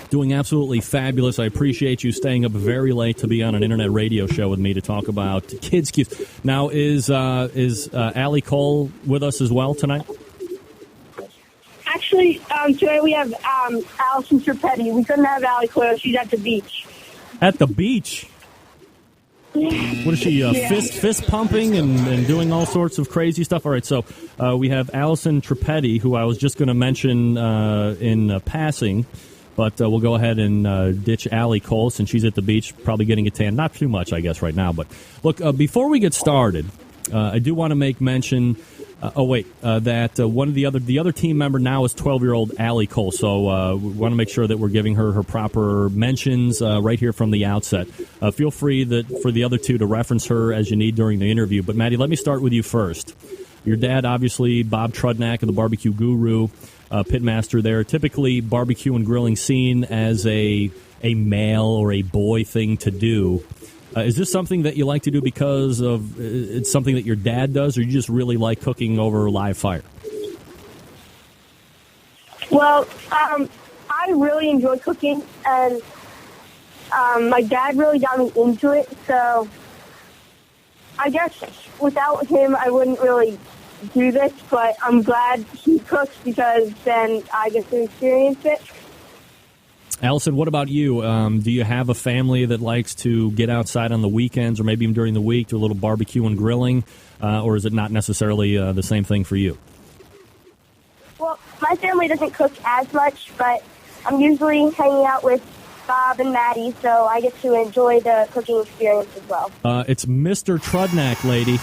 Doing absolutely fabulous. I appreciate you staying up very late to be on an internet radio show with me to talk about Kids Q's. Now, is Allie Cole with us as well tonight? Actually, today we have Allison Trippetti. We couldn't have Allie Cole. She's at the beach. At the beach? What is she, fist pumping and doing all sorts of crazy stuff? All right, so we have Allison Trippetti, who I was just going to mention in passing, but we'll go ahead and ditch Allie Cole since she's at the beach, probably getting a tan. Not too much, I guess, right now. But look, before we get started, I do want to make mention That one of the other team member now is 12-year-old Allie Cole. So we want to make sure that we're giving her proper mentions right here from the outset. Feel free for the other two to reference her as you need during the interview. But Maddie, let me start with you first. Your dad, obviously, Bob Trudnak of the Barbecue Guru, pitmaster there. Typically, barbecue and grilling seen as a male or a boy thing to do. Is this something that you like to do because of it's something that your dad does, or you just really like cooking over live fire? Well, I really enjoy cooking, and my dad really got me into it, so I guess without him I wouldn't really do this, but I'm glad he cooks because then I get to experience it. Allison, what about you? Do you have a family that likes to get outside on the weekends or maybe even during the week, do a little barbecue and grilling, or is it not necessarily the same thing for you? Well, my family doesn't cook as much, but I'm usually hanging out with Bob and Maddie, so I get to enjoy the cooking experience as well. It's Mr. Trudnak, lady.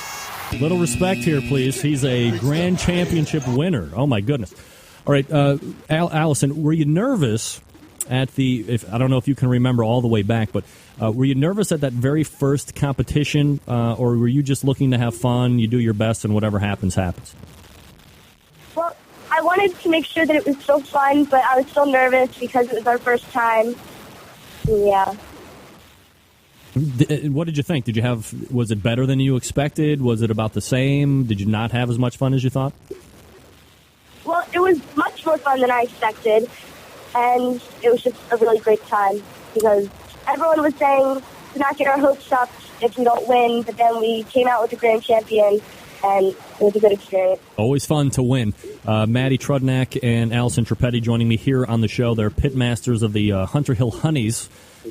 Little respect here, please. He's a grand championship winner. Oh, my goodness. All right, Allison, were you nervous at I don't know if you can remember all the way back, but were you nervous at that very first competition, or were you just looking to have fun, you do your best, and whatever happens, happens? Well, I wanted to make sure that it was still fun, but I was still nervous because it was our first time. Yeah. What did you think? Was it better than you expected? Was it about the same? Did you not have as much fun as you thought? Well, it was much more fun than I expected. And it was just a really great time because everyone was saying to not get our hopes up if we don't win, but then we came out with the grand champion, and it was a good experience. Always fun to win. Maddie Trudnak and Allison Trippetti joining me here on the show. They're pitmasters of the Hunter Hill Honeys,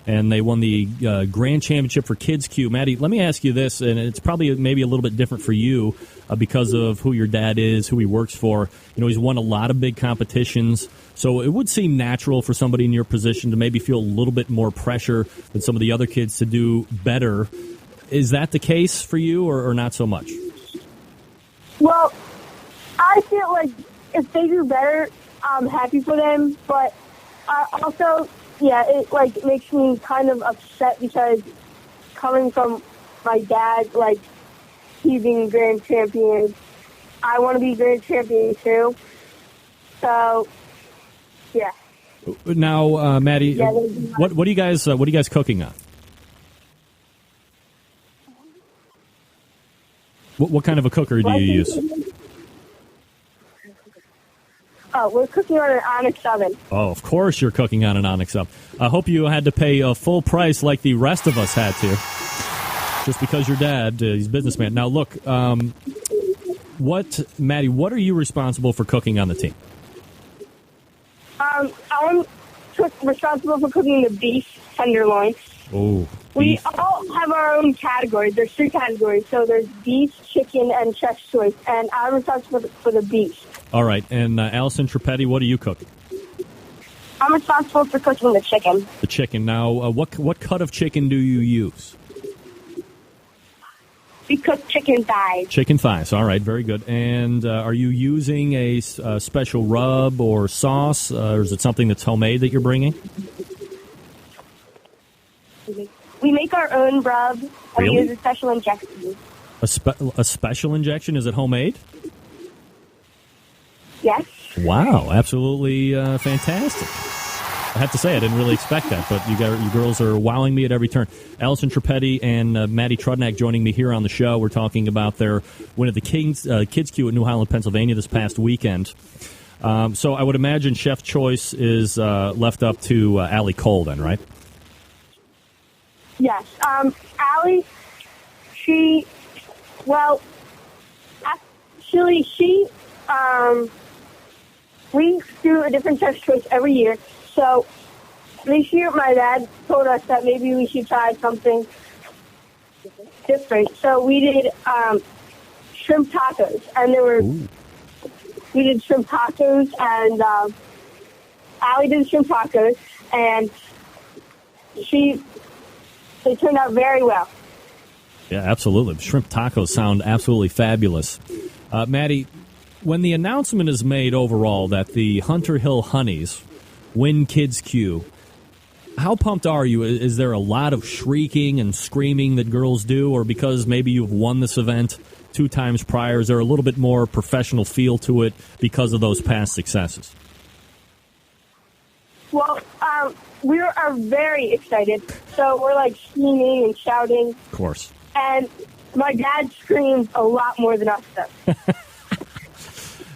and they won the grand championship for Kids Q. Maddie, let me ask you this, and it's probably maybe a little bit different for you because of who your dad is, who he works for. You know, he's won a lot of big competitions, so it would seem natural for somebody in your position to maybe feel a little bit more pressure than some of the other kids to do better. Is that the case for you, or not so much? Well, I feel like if they do better, I'm happy for them, but also, yeah, it makes me kind of upset because coming from my dad, he being grand champion, I want to be grand champion too. So, yeah. Now, Maddie, yeah, what are you guys cooking on? What kind of a cooker do you use? Oh, we're cooking on an Onyx oven. Oh, of course you're cooking on an Onyx oven. I hope you had to pay a full price like the rest of us had to, just because your dad is a businessman. Now, look, Maddie, what are you responsible for cooking on the team? I'm responsible for cooking the beef tenderloin. Oh, we all have our own categories. There's 3 categories. So there's beef, chicken, and chef's choice. And I'm responsible for the beef. All right. And Allison Trippetti, what are you cooking? I'm responsible for cooking the chicken. The chicken. Now, what cut of chicken do you use? We cook chicken thighs. Chicken thighs. All right. Very good. And are you using a special rub or sauce, or is it something that's homemade that you're bringing? We make our own rub and Really? we use a special injection. A special injection? Is it homemade? Yes. Wow, absolutely fantastic. I have to say, I didn't really expect that, but you girls are wowing me at every turn. Allison Trippetti and Maddie Trudnak joining me here on the show. We're talking about their win at the Kids Q at New Highland, Pennsylvania this past weekend. So I would imagine Chef Choice is left up to Allie Cole then, right? Yes. Allie, we do a different chef's choice every year. So this year my dad told us that maybe we should try something different. So we did shrimp tacos, and we did shrimp tacos, and Allie did shrimp tacos, and they turned out very well. Yeah, absolutely. Shrimp tacos sound absolutely fabulous. Maddie, when the announcement is made overall that the Hunter Hill Honeys win Kids Q, how pumped are you? Is there a lot of shrieking and screaming that girls do, or because maybe you've won this event 2 times prior, is there a little bit more professional feel to it because of those past successes? Well, we are very excited, so we're like screaming and shouting. Of course. And my dad screams a lot more than us does.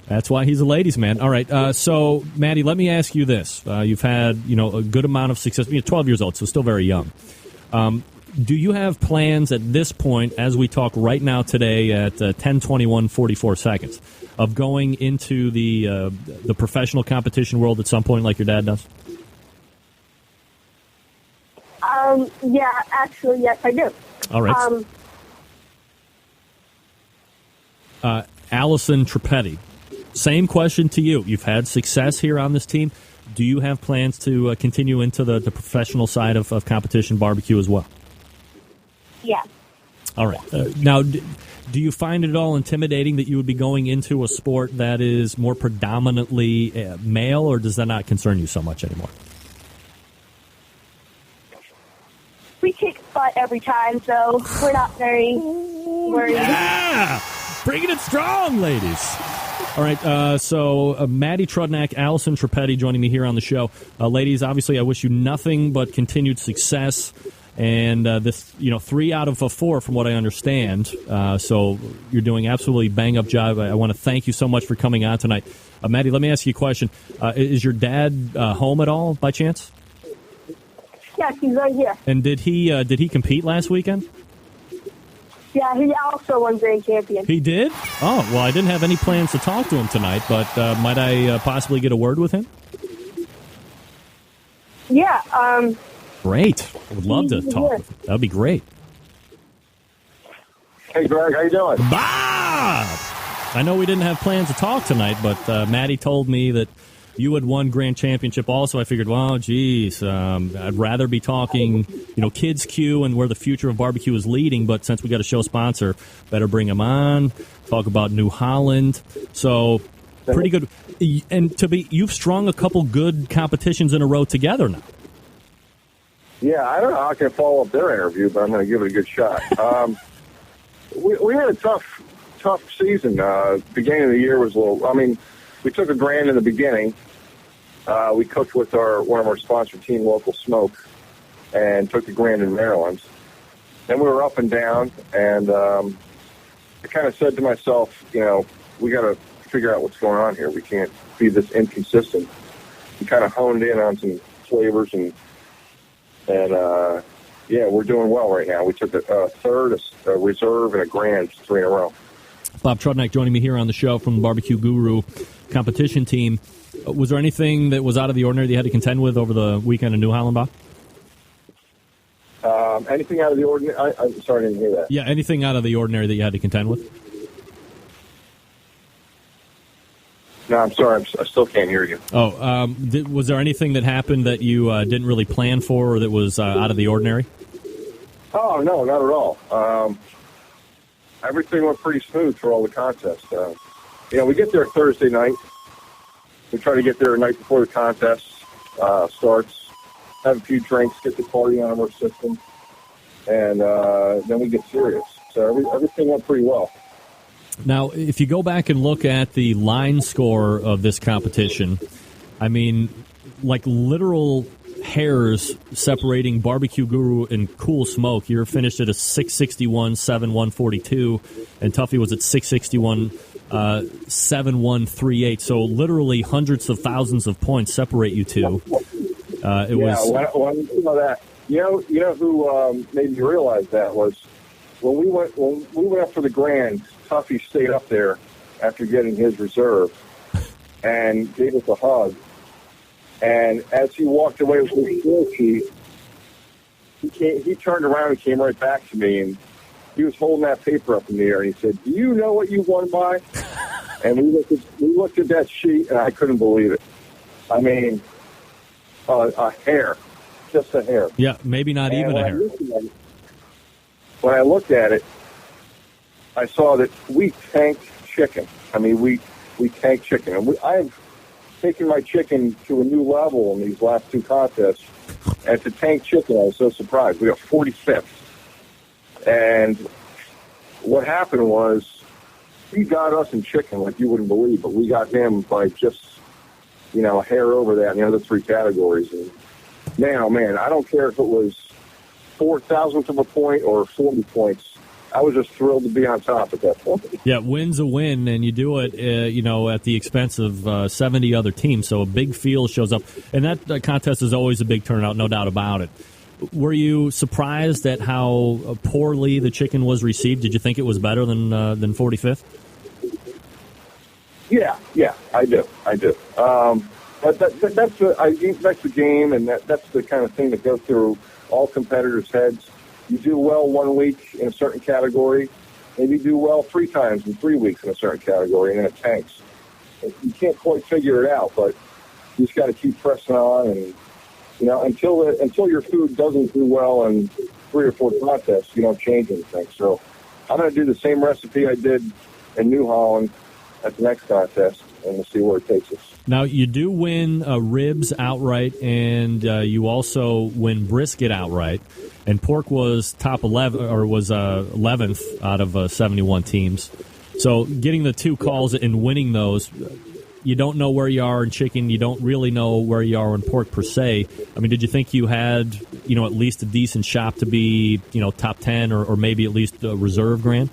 That's why he's a ladies' man. All right, so, Maddie, let me ask you this. You've had, a good amount of success. You're 12 years old, so still very young. Do you have plans at this point, as we talk right now today at 10:21:44 seconds, of going into the professional competition world at some point like your dad does? Yeah, actually, yes, I do. All right. Allison Trippetti, same question to you. You've had success here on this team. Do you have plans to continue into the professional side of competition barbecue as well? Yeah. All right. Now, do you find it at all intimidating that you would be going into a sport that is more predominantly male, or does that not concern you so much anymore? We kick butt every time, so we're not very worried. Yeah! Bringing it strong, ladies. All right, so Maddie Trudnak, Allison Trippetti joining me here on the show. Ladies, obviously I wish you nothing but continued success. And this, 3 out of 4 from what I understand. So you're doing absolutely bang-up job. I want to thank you so much for coming on tonight. Maddie, let me ask you a question. Is your dad home at all by chance? Yeah, he's right here. And did he compete last weekend? Yeah, he also won Grand Champion. He did? Oh, well, I didn't have any plans to talk to him tonight, but might I possibly get a word with him? Yeah, Great. I would love to talk with him. That would be great. Hey, Greg, how you doing? Bob! I know we didn't have plans to talk tonight, but Maddie told me that you had won Grand Championship also. I figured, well, geez, I'd rather be talking, Kids Q and where the future of barbecue is leading, but since we got a show sponsor, better bring him on, talk about New Holland. So, pretty good. And you've strung a couple good competitions in a row together now. Yeah, I don't know how I can follow up their interview, but I'm going to give it a good shot. We had a tough season. Beginning of the year was a little. We took a grand in the beginning. We cooked with one of our sponsor team, Local Smoke, and took the grand in Maryland. Then we were up and down, and I kind of said to myself, we got to figure out what's going on here. We can't be this inconsistent. We kind of honed in on some flavors and we're doing well right now. We took a third, a reserve, and a grand 3 in a row. Bob Trudnak joining me here on the show from the Barbecue Guru competition team. Was there anything that was out of the ordinary that you had to contend with over the weekend in New Holland, Bob? Anything out of the ordinary? I'm sorry, I didn't hear that. Yeah, anything out of the ordinary that you had to contend with? No, I'm sorry. I still can't hear you. Oh, was there anything that happened that you didn't really plan for or that was out of the ordinary? Oh, no, not at all. Everything went pretty smooth for all the contests. We get there Thursday night. We try to get there the night before the contest starts, have a few drinks, get the party on our system, and then we get serious. So everything went pretty well. Now, if you go back and look at the line score of this competition, like literal hairs separating Barbecue Guru and Cool Smoke. You're finished at a 661, 7-142, and Tuffy was at 661, 7-138. So literally hundreds of thousands of points separate you two. You know who made me realize that was when we went up for the grand. Tuffy stayed up there after getting his reserve and gave us a hug. And as he walked away with his score sheet, he turned around and came right back to me, and he was holding that paper up in the air, and he said, "Do you know what you won by?" And we looked at that sheet, and I couldn't believe it. A hair, just a hair. Yeah, maybe not even a hair. When I looked at it, I saw that we tanked chicken. I mean, we tank chicken. And I've taken my chicken to a new level in these last two contests. And to tank chicken, I was so surprised. We got 45th. And what happened was he got us in chicken like you wouldn't believe, but we got him by just, a hair over that in the other three categories. And man, oh man, I don't care if it was 4,000th of a point or 40 points. I was just thrilled to be on top at that point. Yeah, win's a win, and you do it, at the expense of 70 other teams. So a big field shows up, and that contest is always a big turnout, no doubt about it. Were you surprised at how poorly the chicken was received? Did you think it was better than 45th? Yeah, I do. But that's the game, and that's the kind of thing that goes through all competitors' heads. You do well 1 week in a certain category, maybe you do well 3 times in 3 weeks in a certain category, and then it tanks. You can't quite figure it out, but you just got to keep pressing on, and until your food doesn't do well in 3 or 4 contests, you don't change anything. So I'm going to do the same recipe I did in New Holland at the next contest, and we'll see where it takes us. Now, you do win ribs outright, and you also win brisket outright. And pork was top 11, or was 11th out of 71 teams. So getting the 2 calls and winning those, you don't know where you are in chicken. You don't really know where you are in pork per se. I mean, did you think you had, at least a decent shot to be, top 10 or maybe at least a reserve grand?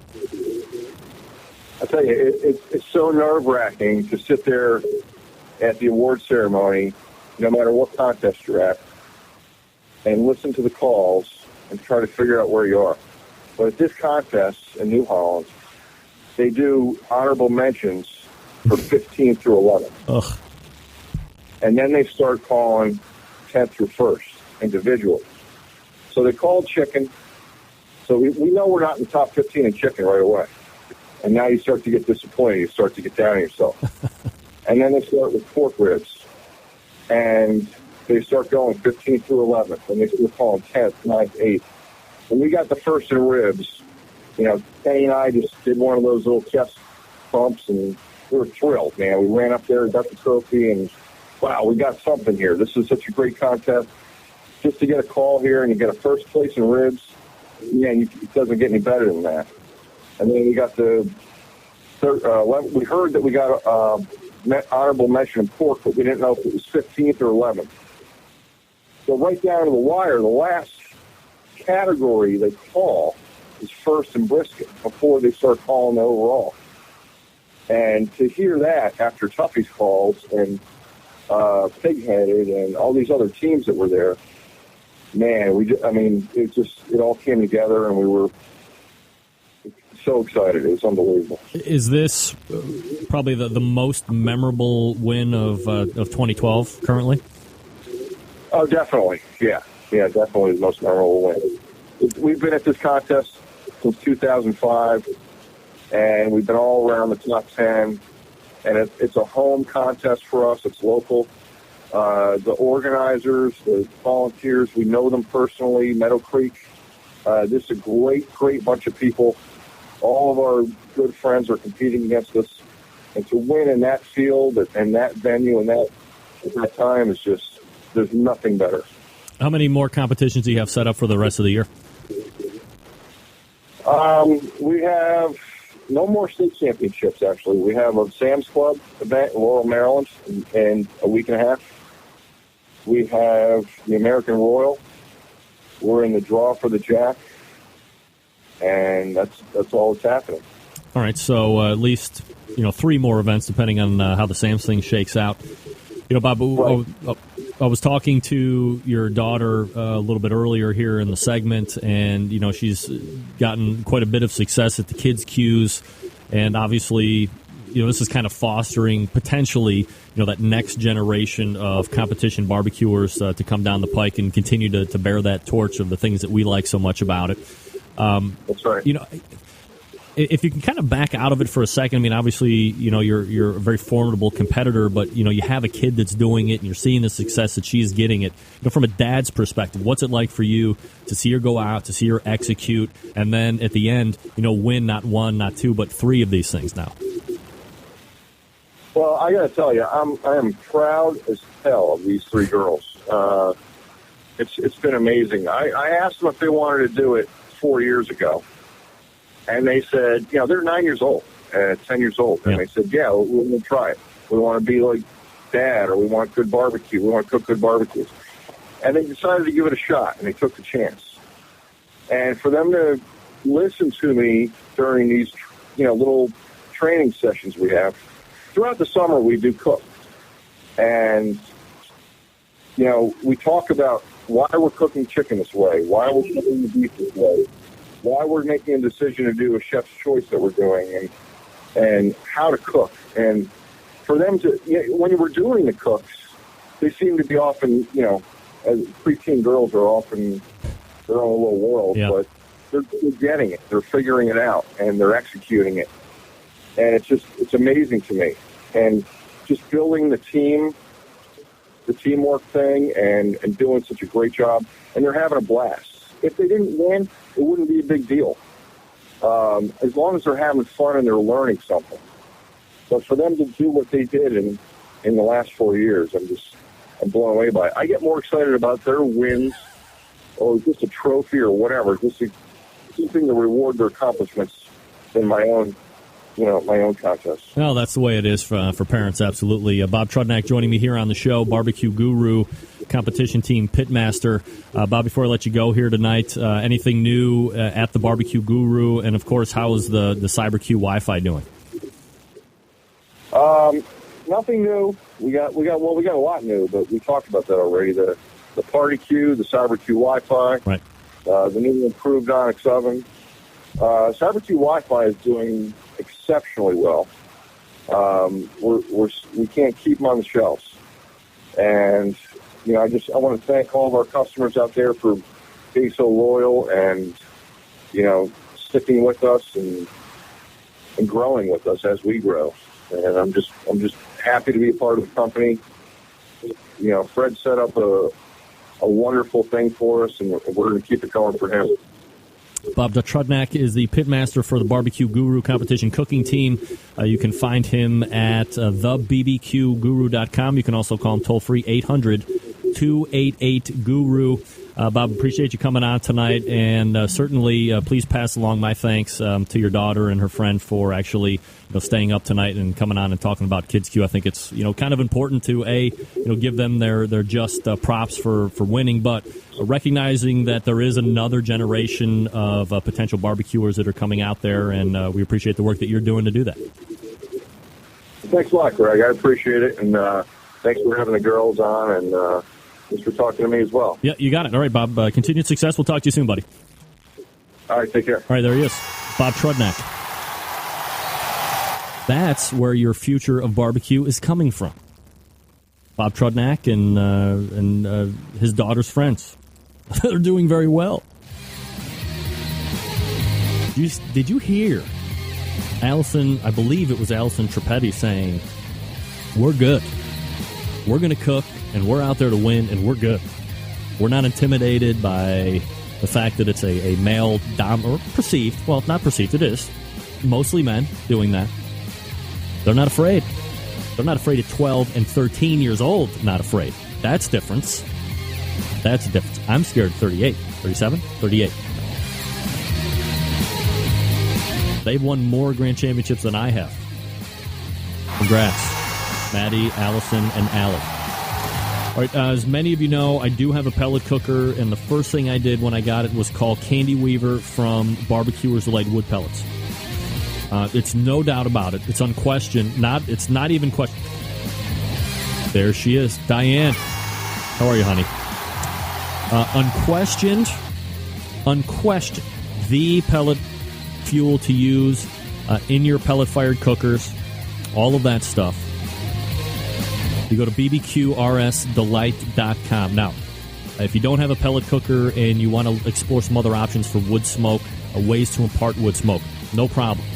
I tell you, it's so nerve-wracking to sit there at the award ceremony, no matter what contest you're at, and listen to the calls and try to figure out where you are. But at this contest in New Holland, they do honorable mentions for 15 through 11. Ugh. And then they start calling 10th through 1st individually. So they called chicken. So we know we're not in the top 15 in chicken right away. And now you start to get disappointed. You start to get down on yourself. And then they start with pork ribs. And they start going 15th through 11th. And they start calling 10th, 9th, 8th. When we got the first in ribs, Kenny and I just did one of those little chest bumps, and we were thrilled, man. We ran up there and got the trophy, and wow, we got something here. This is such a great contest. Just to get a call here and you get a first place in ribs, it doesn't get any better than that. And then we got the we heard that we got honorable mention in pork, but we didn't know if it was 15th or 11th. So right down to the wire, the last category they call is first in brisket before they start calling the overall. And to hear that after Tuffy's calls and Pig-Headed and all these other teams that were there, man, it all came together, and we were so excited. It was unbelievable. Is this probably the most memorable win of 2012 currently? Oh, definitely. Yeah, definitely the most memorable win. We've been at this contest since 2005, and we've been all around the top 10, and it's a home contest for us. It's local. The organizers, the volunteers, we know them personally, Meadow Creek. This is a great, great bunch of people. All of our good friends are competing against us. And to win in that field and that venue and at that time is just, there's nothing better. How many more competitions do you have set up for the rest of the year? We have no more state championships, actually. We have a Sam's Club event in Laurel, Maryland in a week and a half. We have the American Royal. We're in the draw for the Jack. And that's all that's happening. All right, so at least 3 more events, depending on how the Sam's thing shakes out. Bob, right. I was talking to your daughter a little bit earlier here in the segment, and she's gotten quite a bit of success at the kids' Qs, and obviously, this is kind of fostering potentially that next generation of competition barbecuers to come down the pike and continue to bear that torch of the things that we like so much about it. That's right. If you can kind of back out of it for a second, I mean, obviously, you're a very formidable competitor, but, you have a kid that's doing it and you're seeing the success that she's getting it. From a dad's perspective, what's it like for you to see her go out, to see her execute, and then at the end, win not 1, not 2, but 3 of these things now? Well, I got to tell you, I am proud as hell of these three girls. It's been amazing. I asked them if they wanted to do it 4 years ago, and they said, they're 9 years old, 10 years old, and they said, yeah, we're going to try it. We want to be like Dad, or we want good barbecue. We want to cook good barbecues. And they decided to give it a shot, and they took the chance. And for them to listen to me during these, little training sessions we have, throughout the summer we do cook. And, we talk about why we're cooking chicken this way, why we're cooking the beef this way, why we're making a decision to do a chef's choice that we're doing, and how to cook. And for them to, when we're doing the cooks, they seem to be often, as preteen girls are often their own little world, but they're getting it, they're figuring it out, and they're executing it. And it's amazing to me. And just building the teamwork thing, and doing such a great job, and they're having a blast. If they didn't win, it wouldn't be a big deal. As long as they're having fun and they're learning something. But for them to do what they did in the last 4 years, I'm blown away by it. I get more excited about their wins, or just a trophy or whatever, just something to reward their accomplishments than my own contest. Well, that's the way it is for parents, absolutely. Bob Trudnak joining me here on the show, Barbecue Guru, competition team pitmaster. Bob, before I let you go here tonight, anything new at the Barbecue Guru? And, of course, how is the CyberQ Wi-Fi doing? Nothing new. We got a lot new, but we talked about that already. The Party Q, the CyberQ Wi-Fi, right? The new improved Onyx oven. CyberQ Wi-Fi is doing exceptionally well. We can't keep them on the shelves, and I want to thank all of our customers out there for being so loyal and sticking with us and growing with us as we grow. And I'm just happy to be a part of the company. Fred set up a wonderful thing for us, and we're going to keep it going for him. Bob Trudnak is the pitmaster for the Barbecue Guru competition cooking team. You can find him at thebbqguru.com. You can also call him toll-free 800-288-GURU. Bob, appreciate you coming on tonight, and certainly please pass along my thanks to your daughter and her friend for actually staying up tonight and coming on and talking about Kids Q. I think it's kind of important to give them their just props for winning, but recognizing that there is another generation of potential barbecuers that are coming out there, and we appreciate the work that you're doing to do that. Thanks a lot, Greg. I appreciate it, and thanks for having the girls on, and thanks for talking to me as well. Yeah, you got it. All right, Bob. Continued success. We'll talk to you soon, buddy. All right, take care. All right, there he is, Bob Trudnak. That's where your future of barbecue is coming from. Bob Trudnak and his daughter's friends. They're doing very well. Did you hear Allison, I believe it was Allison Trippetti, saying, we're good. We're going to cook, and we're out there to win, and we're good. We're not intimidated by the fact that it's a male or perceived. Well, not perceived, it is. Mostly men doing that. They're not afraid. They're not afraid at 12 and 13 years old, not afraid. That's difference. That's a difference. I'm scared at 38, 37, 38. They've won more Grand Championships than I have. Congrats, Maddie, Allison, and Alec. All right, as many of you know, I do have a pellet cooker, and the first thing I did when I got it was call Candy Weaver from Barbecuers Delight Wood Pellets. It's no doubt about it. It's unquestioned. It's not even questioned. There she is, Diane. How are you, honey? Unquestioned, the pellet fuel to use in your pellet-fired cookers, all of that stuff. You go to bbqrsdelight.com. Now, if you don't have a pellet cooker and you want to explore some other options for wood smoke, ways to impart wood smoke, no problem.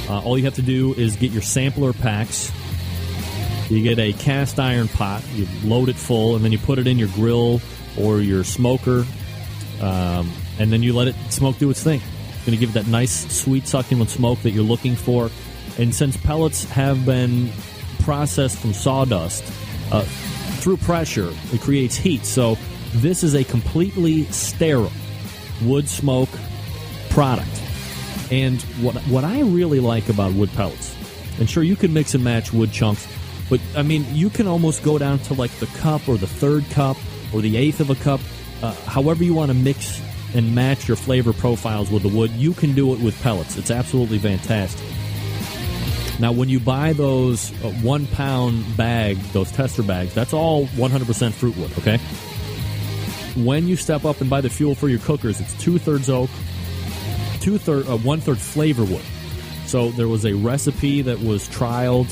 All you have to do is get your sampler packs. You get a cast iron pot, you load it full, and then you put it in your grill or your smoker, and then you let it smoke do its thing. It's going to give it that nice, sweet, succulent smoke that you're looking for. And since pellets have been processed from sawdust. Through pressure, it creates heat. So this is a completely sterile wood smoke product. And what I really like about wood pellets, and sure, you can mix and match wood chunks, but, I mean, you can almost go down to, like, the cup or the third cup or the eighth of a cup. However you want to mix and match your flavor profiles with the wood, you can do it with pellets. It's absolutely fantastic. Now, when you buy those 1 pound bag, those tester bags, that's all 100% fruit wood, okay? When you step up and buy the fuel for your cookers, it's 2/3 oak, 1/3 flavor wood. So there was a recipe that was trialed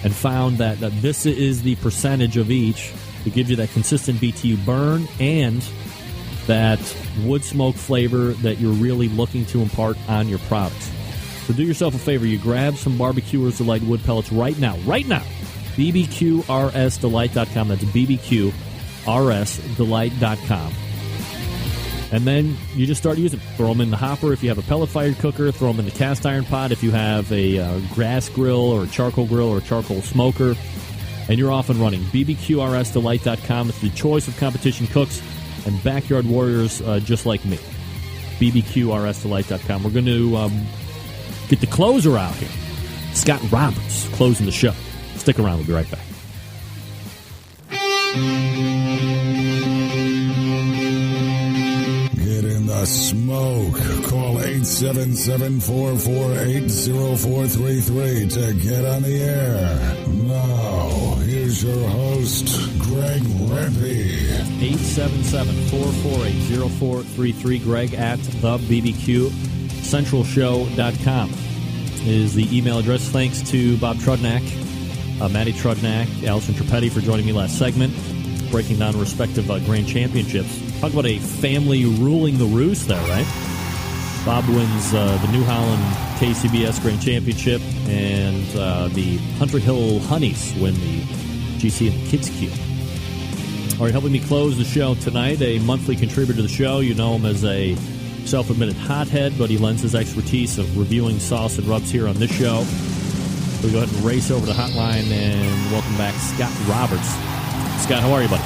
and found that this is the percentage of each to give you that consistent BTU burn and that wood smoke flavor that you're really looking to impart on your products. So do yourself a favor. You grab some Barbecuers Delight wood pellets right now. BBQRSDelight.com. That's BBQRSDelight.com. And then you just start using them. Throw them in the hopper if you have a pellet-fired cooker. Throw them in the cast iron pot if you have a gas grill or a charcoal grill or a charcoal smoker. And you're off and running. BBQRSDelight.com. It's the choice of competition cooks and backyard warriors just like me. BBQRSDelight.com. We're going to get the closer out here. Scott Roberts closing the show. Stick around. We'll be right back. Get in the smoke. Call 877-448-0433 to get on the air. Now, here's your host, Greg Rempe. 877-448-0433. Greg at thebbqcentralshow.com is the email address. Thanks to Bob Trudnak, Matty Trudnak, Allison Trippetti for joining me last segment, breaking down respective Grand Championships. Talk about a family ruling the roost there, right? Bob wins the New Holland KCBS Grand Championship, and the Hunter Hill Honeys win the GC and the Kids Cube. All right, helping me close the show tonight, a monthly contributor to the show. You know him as a self-admitted hothead, but he lends his expertise of reviewing sauce and rubs here on this show. So we go ahead and race over to the hotline and welcome back Scott Roberts. Scott, how are you, buddy?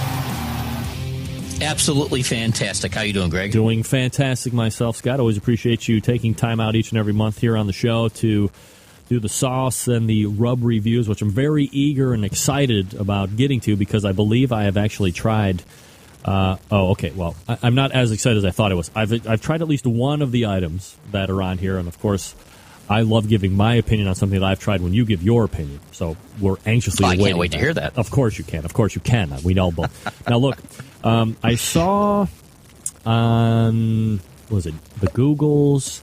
Absolutely fantastic. How you doing, Greg? Doing fantastic myself, Scott. Always appreciate you taking time out each and every month here on the show to do the sauce and the rub reviews, which I'm very eager and excited about getting to because I believe I have actually tried. Okay. Well, I'm not as excited as I thought I was. I've tried at least one of the items that are on here, and of course, I love giving my opinion on something that I've tried when you give your opinion. So we're anxiously waiting. I can't wait to hear that. Of course you can. Of course you can. We know both. Now look, I saw on was it the Googles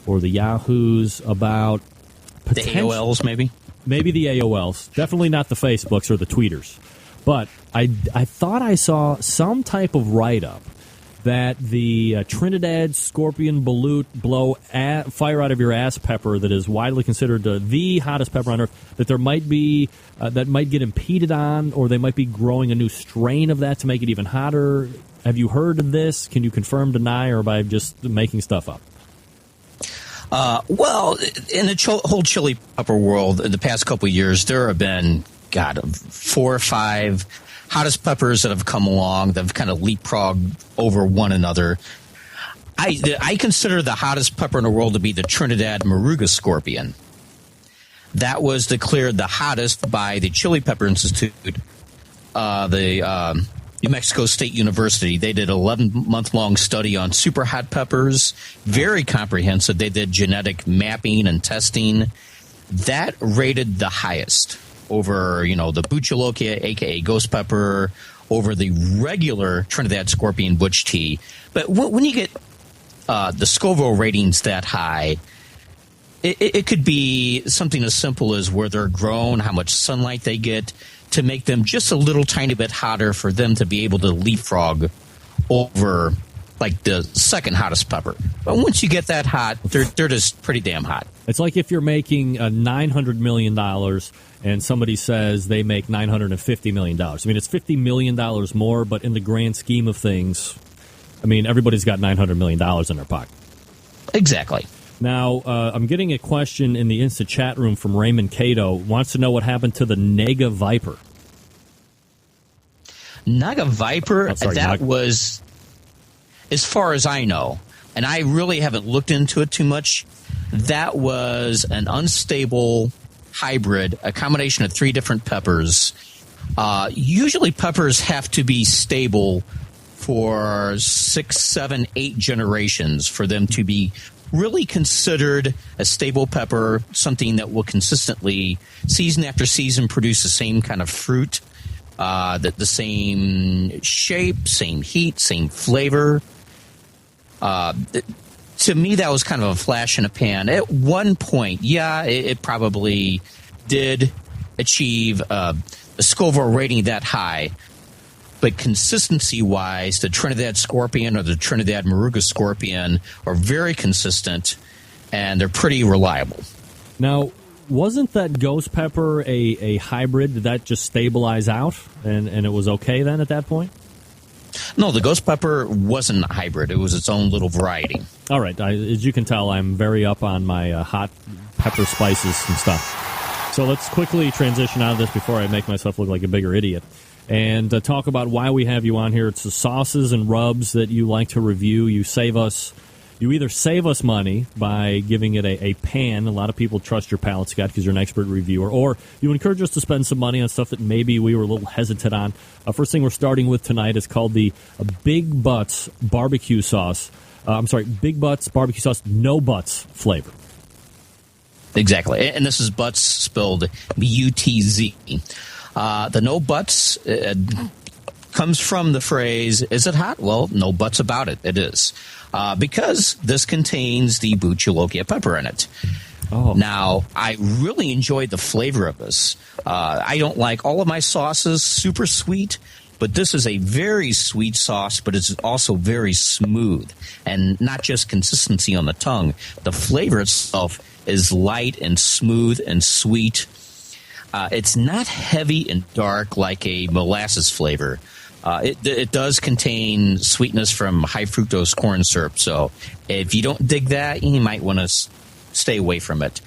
or the Yahoos about the AOLs, maybe the AOLs. Definitely not the Facebooks or the tweeters. But I thought I saw some type of write-up that the Trinidad Scorpion Balut blow fire out of your ass pepper that is widely considered the hottest pepper on earth, that there might be that might get impeded on, or they might be growing a new strain of that to make it even hotter. Have you heard of this? Can you confirm, deny, or by just making stuff up? Well, in the whole chili pepper world, in the past couple of years, there have been 4 or 5 hottest peppers that have come along that have kind of leapfrogged over one another. I consider the hottest pepper in the world to be the Trinidad Moruga Scorpion. That was declared the hottest by the Chili Pepper Institute, the New Mexico State University. They did an 11-month-long study on super hot peppers, very comprehensive. They did genetic mapping and testing. That rated the highest over, the Buchalokia, a.k.a. ghost pepper, over the regular Trinidad Scorpion Butch Tea. But when you get the Scoville ratings that high, it could be something as simple as where they're grown, how much sunlight they get, to make them just a little tiny bit hotter for them to be able to leapfrog over like the second hottest pepper. But once you get that hot, they're just pretty damn hot. It's like if you're making $900 million and somebody says they make $950 million. I mean, it's $50 million more, but in the grand scheme of things, I mean, everybody's got $900 million in their pocket. Exactly. Now, I'm getting a question in the Insta chat room from Raymond Cato. Wants to know what happened to the Naga Viper. Naga Viper, was, as far as I know, and I really haven't looked into it too much, that was an unstable hybrid, a combination of 3 different peppers. Usually peppers have to be stable for 6, 7, 8 generations for them to be really considered a stable pepper, something that will consistently, season after season, produce the same kind of fruit, the same shape, same heat, same flavor. To me, that was kind of a flash in a pan. At one point, it probably did achieve a Scoville rating that high. But consistency-wise, the Trinidad Scorpion or the Trinidad Moruga Scorpion are very consistent, and they're pretty reliable. Now, wasn't that ghost pepper a hybrid? Did that just stabilize out, and it was okay then at that point? No, the ghost pepper wasn't a hybrid. It was its own little variety. All right. As you can tell, I'm very up on my hot pepper spices and stuff. So let's quickly transition out of this before I make myself look like a bigger idiot. And talk about why we have you on here. It's the sauces and rubs that you like to review. You either save us money by giving it a pan. A lot of people trust your palate, Scott, because you're an expert reviewer. Or you encourage us to spend some money on stuff that maybe we were a little hesitant on. First thing we're starting with tonight is called the Big Butts barbecue sauce. Big Butts barbecue sauce, no butts flavor. Exactly. And this is Butts spelled B-U-T-Z. The no butts comes from the phrase, is it hot? Well, no buts about it. It is. Because this contains the Buchalokia pepper in it. Oh. Now, I really enjoyed the flavor of this. I don't like all of my sauces super sweet, but this is a very sweet sauce, but it's also very smooth. And not just consistency on the tongue. The flavor itself is light and smooth and sweet. It's not heavy and dark like a molasses flavor. It does contain sweetness from high fructose corn syrup. So if you don't dig that, you might want to stay away from it.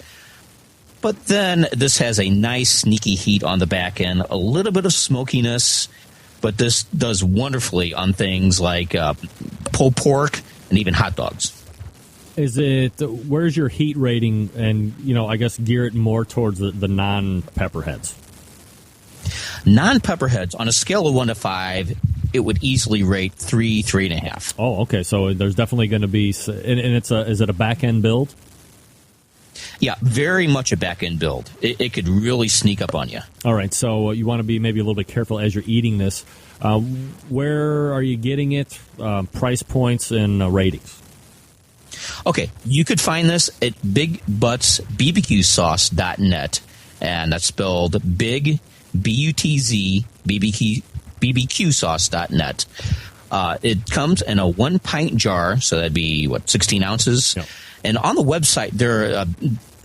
But then this has a nice sneaky heat on the back end, a little bit of smokiness, but this does wonderfully on things like pulled pork and even hot dogs. Where's your heat rating, and, I guess gear it more towards the non-pepperheads? Non-pepperheads, on a scale of 1 to 5, it would easily rate 3, 3.5. Oh, okay. So there's definitely going to be, is it a back-end build? Yeah, very much a back-end build. It could really sneak up on you. All right, so you want to be maybe a little bit careful as you're eating this. Where are you getting it? Price points and ratings? Okay, you could find this at bigbuttsbbqsauce.net, and that's spelled big, B-U-T-Z, bbqsauce.net. It comes in a 1-pint jar, so that'd be, 16 ounces? Yep. And on the website, there are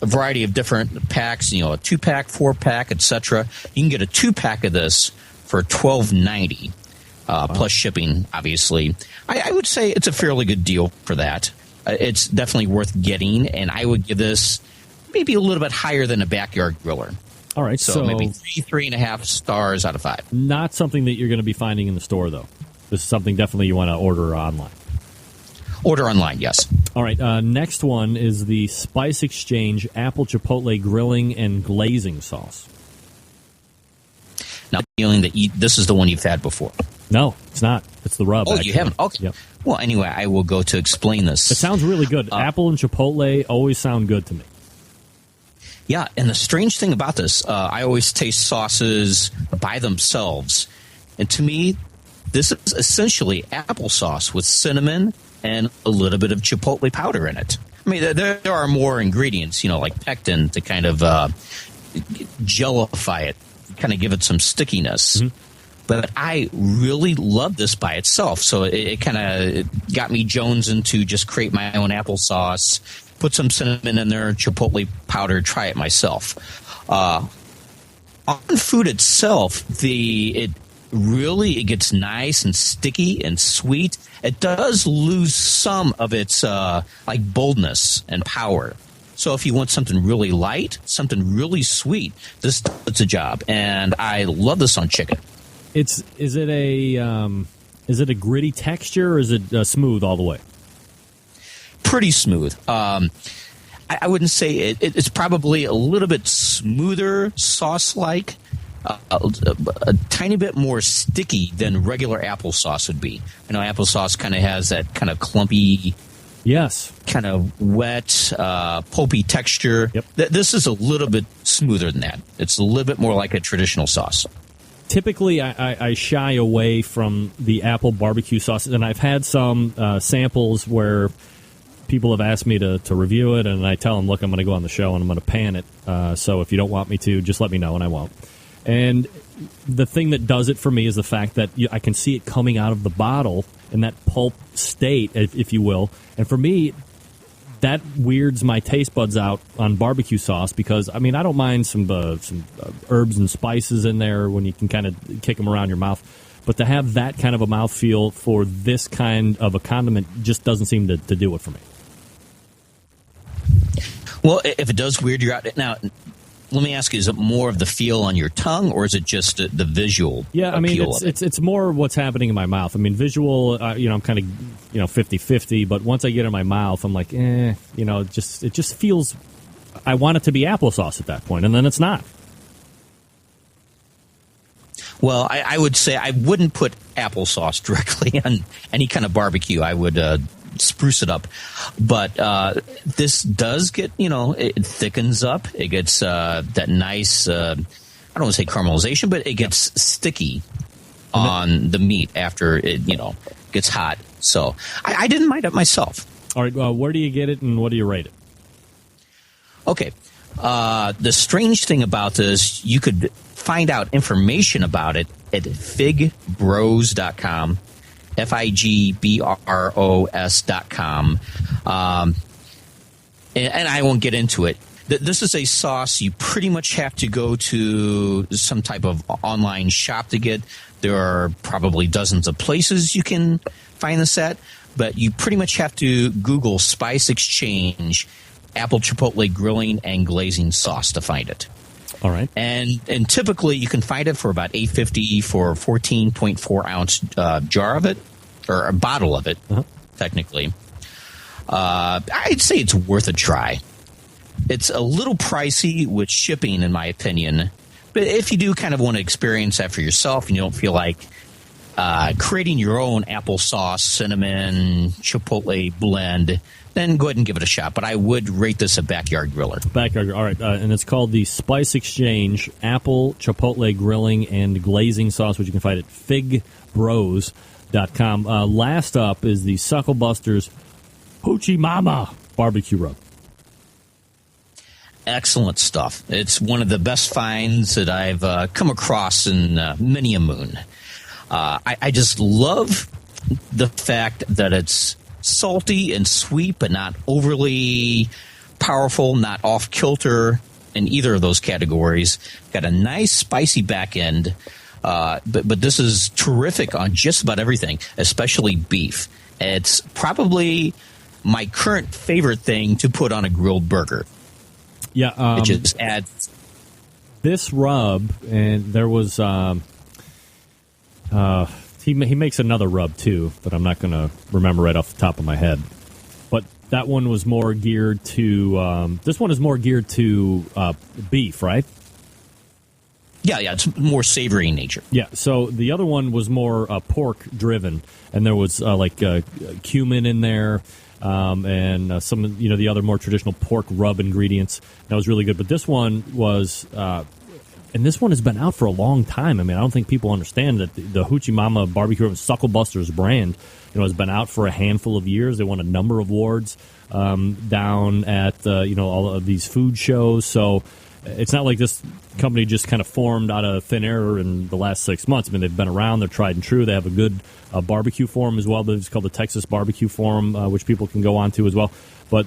a variety of different packs, a 2-pack, 4-pack, etc. You can get a 2-pack of this for $12.90, plus shipping, obviously. I would say it's a fairly good deal for that. It's definitely worth getting, and I would give this maybe a little bit higher than a backyard griller. All right, so maybe 3.5 stars out of 5. Not something that you're going to be finding in the store, though. This is something definitely you want to order online. Order online, yes. All right, next one is the Spice Exchange Apple Chipotle Grilling and Glazing Sauce. Now, feeling that this is the one you've had before. No, it's not. It's the rub. Oh, actually. You haven't? Okay. Yep. Well, anyway, I will go to explain this. It sounds really good. Apple and Chipotle always sound good to me. Yeah, and the strange thing about this, I always taste sauces by themselves. And to me, this is essentially applesauce with cinnamon and a little bit of chipotle powder in it. I mean, there are more ingredients, like pectin to kind of jellify it, kind of give it some stickiness. Mm-hmm. But I really love this by itself, so it kind of got me jonesing to just create my own applesauce, put some cinnamon in there, chipotle powder, try it myself. On food itself, it really, it gets nice and sticky and sweet. It does lose some of its like boldness and power. So if you want something really light, something really sweet, this does a job. And I love this on chicken. Is it a gritty texture, or is it smooth all the way? Pretty smooth. I wouldn't say it's probably a little bit smoother sauce-like, a tiny bit more sticky than regular applesauce would be. I know applesauce kind of has that kind of clumpy, yes, kind of wet, pulpy texture. Yep. This is a little bit smoother than that. It's a little bit more like a traditional sauce. Typically, I shy away from the apple barbecue sauces, and I've had some samples where people have asked me to review it, and I tell them, look, I'm going to go on the show and I'm going to pan it. So if you don't want me to, just let me know and I won't. And the thing that does it for me is the fact that I can see it coming out of the bottle in that pulp state, if you will. And for me, that weirds my taste buds out on barbecue sauce because, I mean, I don't mind some herbs and spices in there when you can kind of kick them around your mouth. But to have that kind of a mouthfeel for this kind of a condiment just doesn't seem to do it for me. Well, if it does weird you out, now, let me ask you, is it more of the feel on your tongue, or is it just the visual Yeah, I mean, appeal of it? it's more what's happening in my mouth. I mean, visual, I'm kind of, 50-50, but once I get it in my mouth, I'm like, it just feels, I want it to be applesauce at that point, and then it's not. Well, I would say I wouldn't put applesauce directly on any kind of barbecue. I would spruce it up. But this does get, it thickens up. It gets that nice, I don't want to say caramelization, but it gets sticky on the meat after it, gets hot. So I didn't mind it myself. All right, where do you get it and what do you rate it? Okay. The strange thing about this, you could find out information about it at figbros.com, figbros.com. And I won't get into it. This is a sauce you pretty much have to go to some type of online shop to get. There are probably dozens of places you can find this at, but you pretty much have to Google Spice Exchange apple chipotle grilling and glazing sauce to find it. All right. And typically you can find it for about $8.50 for a 14.4 ounce jar of it, or a bottle of it, technically. I'd say it's worth a try. It's a little pricey with shipping, in my opinion. But if you do kind of want to experience that for yourself and you don't feel like creating your own applesauce, cinnamon, chipotle blend, then go ahead and give it a shot. But I would rate this a backyard griller. Backyard, all right. And it's called the Spice Exchange Apple Chipotle Grilling and Glazing Sauce, which you can find at figbros.com. Last up is the Suckle Busters Hoochie Mama Barbecue Rub. Excellent stuff. It's one of the best finds that I've come across in many a moon. I just love the fact that it's salty and sweet, but not overly powerful, not off kilter in either of those categories. Got a nice spicy back end, but this is terrific on just about everything, especially beef. It's probably my current favorite thing to put on a grilled burger. Yeah, it just adds this rub, and there was he makes another rub too, but I'm not going to remember right off the top of my head. But that one was more geared to this one is more geared to beef, right? Yeah, it's more savory in nature. Yeah, so the other one was more pork driven, and there was cumin in there. And some of the other more traditional pork rub ingredients. That was really good. But this one was, and this one has been out for a long time. I mean, I don't think people understand that the Hoochie Mama Barbecue Rub Suckle Busters brand, has been out for a handful of years. They won a number of awards down at all of these food shows. So it's not like this company just kind of formed out of thin air in the last 6 months. I mean, they've been around. They're tried and true. They have a good barbecue forum as well. It's called the Texas Barbecue Forum, which people can go on to as well. But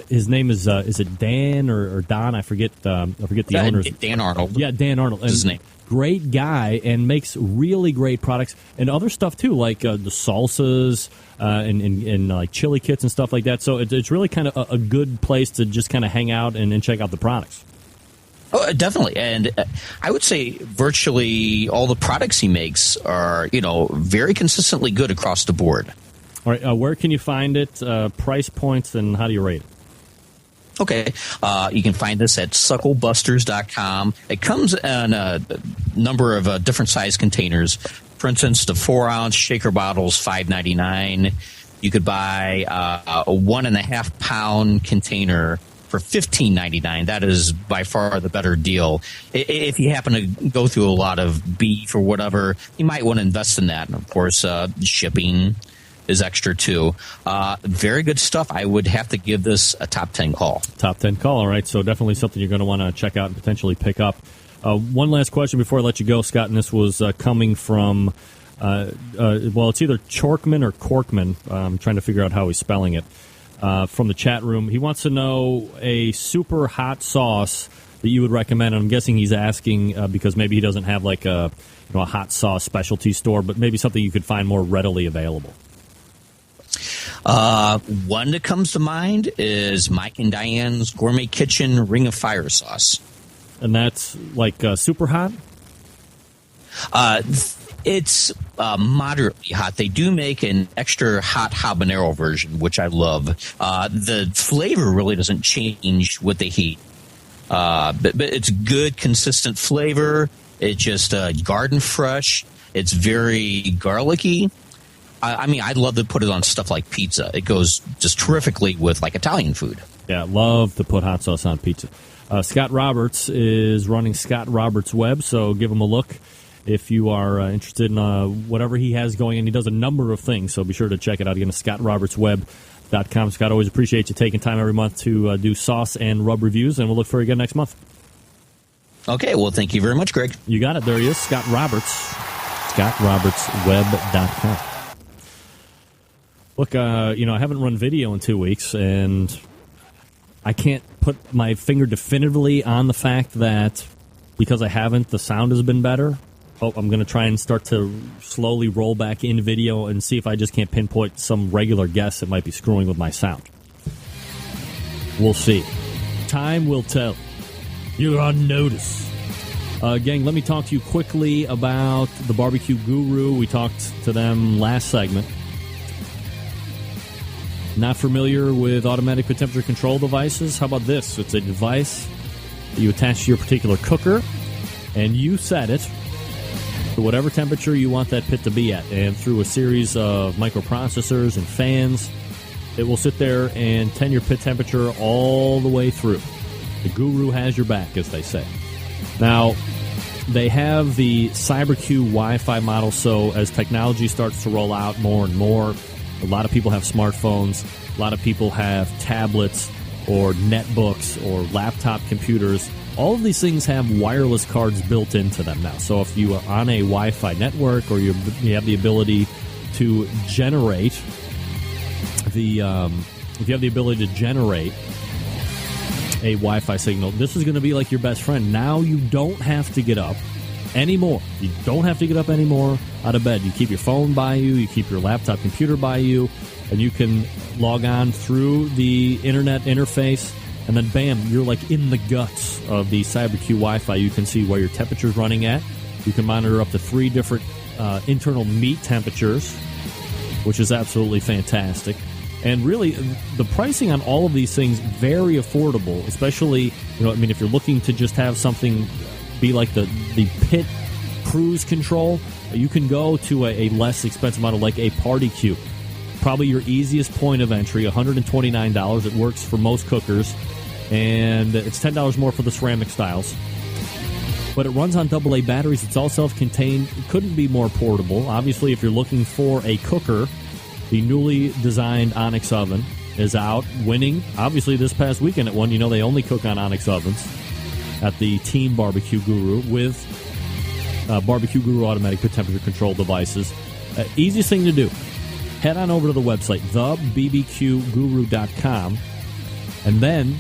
his name is it Dan or Don? I forget the owner's Dan Arnold. Yeah, Dan Arnold. His name. great guy and makes really great products and other stuff too, like the salsas and like chili kits and stuff like that. So it's really kind of a good place to just kind of hang out and check out the products. Oh, definitely. And I would say virtually all the products he makes are, very consistently good across the board. All right. Where can you find it? Price points and how do you rate it? Okay. You can find this at sucklebusters.com. It comes in a number of different size containers. For instance, the 4-ounce shaker bottles, $5.99. You could buy a 1.5 pound container for $15.99. That is by far the better deal. If you happen to go through a lot of beef or whatever, you might want to invest in that. And of course, shipping is extra too. Very good stuff. I would have to give this a top 10 call. Top 10 call. All right. So definitely something you're going to want to check out and potentially pick up. One last question before I let you go, Scott, and this was coming from, it's either Chorkman or Corkman. I'm trying to figure out how he's spelling it. From the chat room. He wants to know a super hot sauce that you would recommend. And I'm guessing he's asking because maybe he doesn't have like a hot sauce specialty store, but maybe something you could find more readily available. One that comes to mind is Mike and Diane's Gourmet Kitchen Ring of Fire sauce. And that's like super hot? It's moderately hot. They do make an extra hot habanero version, which I love. The flavor really doesn't change with the heat. But it's good, consistent flavor. It's just garden fresh. It's very garlicky. I'd love to put it on stuff like pizza. It goes just terrifically with like Italian food. Yeah, love to put hot sauce on pizza. Scott Roberts is running Scott Roberts Web, so give him a look if you are interested in whatever he has going. And he does a number of things, so be sure to check it out again at ScottRobertsWeb.com. Scott, always appreciate you taking time every month to do sauce and rub reviews, and we'll look for you again next month. Okay, well, thank you very much, Greg. You got it. There he is, Scott Roberts, ScottRobertsWeb.com. Look, I haven't run video in 2 weeks, and I can't put my finger definitively on the fact that because I haven't, the sound has been better. I'm going to try and start to slowly roll back in video and see if I just can't pinpoint some regular guest that might be screwing with my sound. We'll see. Time will tell. You're on notice. Gang, let me talk to you quickly about the Barbecue Guru. We talked to them last segment. Not familiar with automatic pit temperature control devices? How about this? It's a device that you attach to your particular cooker, and you set it to whatever temperature you want that pit to be at. And through a series of microprocessors and fans, it will sit there and tend your pit temperature all the way through. The Guru has your back, as they say. Now, they have the CyberQ Wi-Fi model, so as technology starts to roll out more and more, a lot of people have smartphones, a lot of people have tablets or netbooks or laptop computers. All of these things have wireless cards built into them now. So if you are on a Wi-Fi network or you have the ability to generate if you have the ability to generate a Wi-Fi signal, this is going to be like your best friend. Now you don't have to get up anymore. You don't have to get up anymore out of bed. You keep your phone by you, you keep your laptop computer by you, and you can log on through the internet interface, and then bam, you're like in the guts of the CyberQ Wi-Fi. You can see where your temperature's running at. You can monitor up to 3 different internal meat temperatures, which is absolutely fantastic. And really, the pricing on all of these things, very affordable, especially, if you're looking to just have something be like the pit cruise control, you can go to a less expensive model like a Party Cube. Probably your easiest point of entry, $129. It works for most cookers, and it's $10 more for the ceramic styles. But it runs on AA batteries. It's all self-contained. It couldn't be more portable. Obviously, if you're looking for a cooker, the newly designed Onyx oven is out, winning. Obviously, this past weekend at one, they only cook on Onyx ovens at the Team Barbecue Guru with Barbecue Guru automatic pit temperature control devices. Easiest thing to do, head on over to the website, thebbqguru.com, and then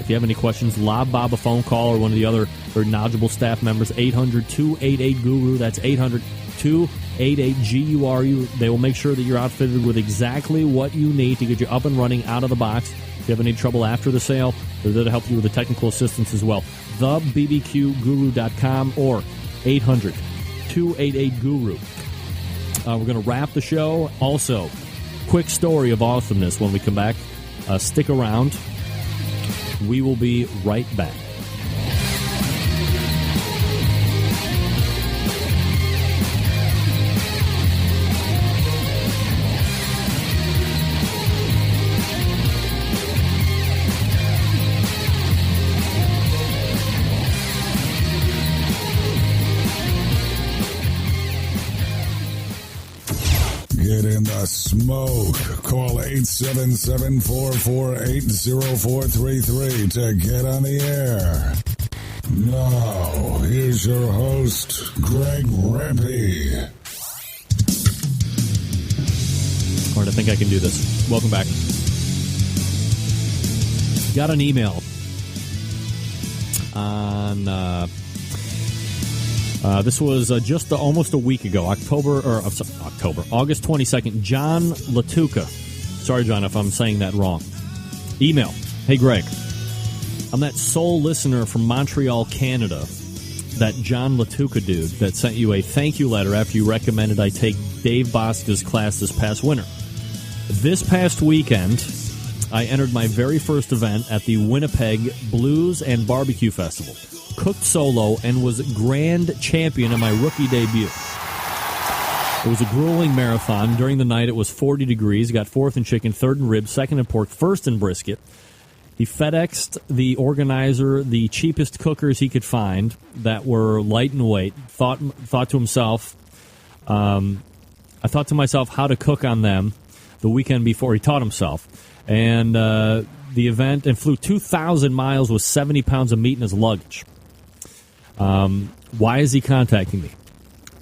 If you have any questions, lob Bob a phone call or one of the other very knowledgeable staff members, 800-288-GURU. That's 800-288-GURU. They will make sure that you're outfitted with exactly what you need to get you up and running out of the box. If you have any trouble after the sale, they're there to help you with the technical assistance as well. TheBBQGuru.com or 800-288-GURU. We're going to wrap the show. Also, quick story of awesomeness when we come back. Stick around. We will be right back. Get in the smoke. Call 877-448-0433 to get on the air. Now, here's your host, Greg Rempe. All right, I think I can do this. Welcome back. Got an email on... this was just almost a week ago, August 22nd. John Latuca. Sorry, John, if I'm saying that wrong. Email. Hey, Greg. I'm that sole listener from Montreal, Canada, that John Latuca dude that sent you a thank you letter after you recommended I take Dave Bosca's class this past winter. This past weekend, I entered my very first event at the Winnipeg Blues and Barbecue Festival. Cooked solo and was grand champion in my rookie debut. It was a grueling marathon. During the night, it was 40 degrees. Got fourth in chicken, third in ribs, second in pork, first in brisket. He FedExed the organizer the cheapest cookers he could find that were light in weight. Thought to himself, I thought to myself how to cook on them the weekend before he taught himself. And the event, and flew 2,000 miles with 70 pounds of meat in his luggage. Why is he contacting me?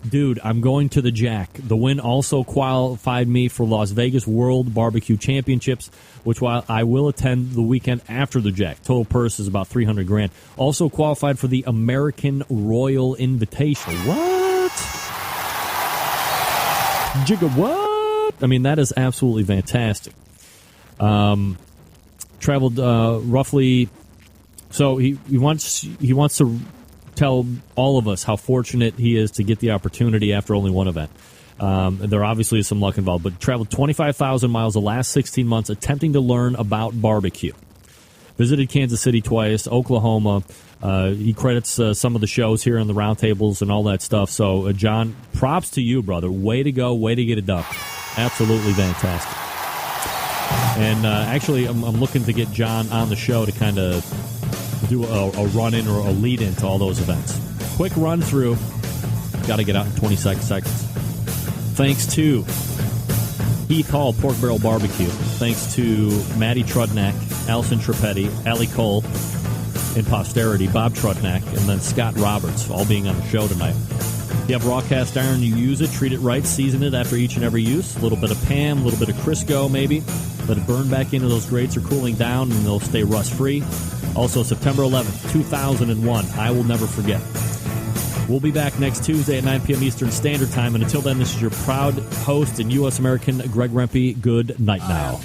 Dude, I'm going to the Jack. The win also qualified me for Las Vegas World Barbecue Championships, which I will attend the weekend after the Jack. Total purse is about $300,000. Also qualified for the American Royal Invitational. What? Jigga what? I mean, that is absolutely fantastic. Traveled roughly. So he wants to tell all of us how fortunate he is to get the opportunity after only one event. There obviously is some luck involved, but traveled 25,000 miles the last 16 months attempting to learn about barbecue. Visited Kansas City twice, Oklahoma. He credits some of the shows here on the roundtables and all that stuff. So, John, props to you, brother. Way to go. Way to get it done. Absolutely fantastic. And actually, I'm looking to get John on the show to kind of do a run-in or a lead-in to all those events. Quick run-through. Got to get out in 20 seconds. Thanks to Heath Hall, Pork Barrel Barbecue. Thanks to Maddie Trudnak, Allison Trippetti, Allie Cole, and Posterity, Bob Trudnak, and then Scott Roberts, all being on the show tonight. If you have raw cast iron, you use it, treat it right, season it after each and every use. A little bit of Pam, a little bit of Crisco maybe. Let it burn back into those grates or cooling down, and they'll stay rust-free. Also, September 11th, 2001, I will never forget. We'll be back next Tuesday at 9 p.m. Eastern Standard Time, and until then, this is your proud host and U.S. American, Greg Rempe. Good night now.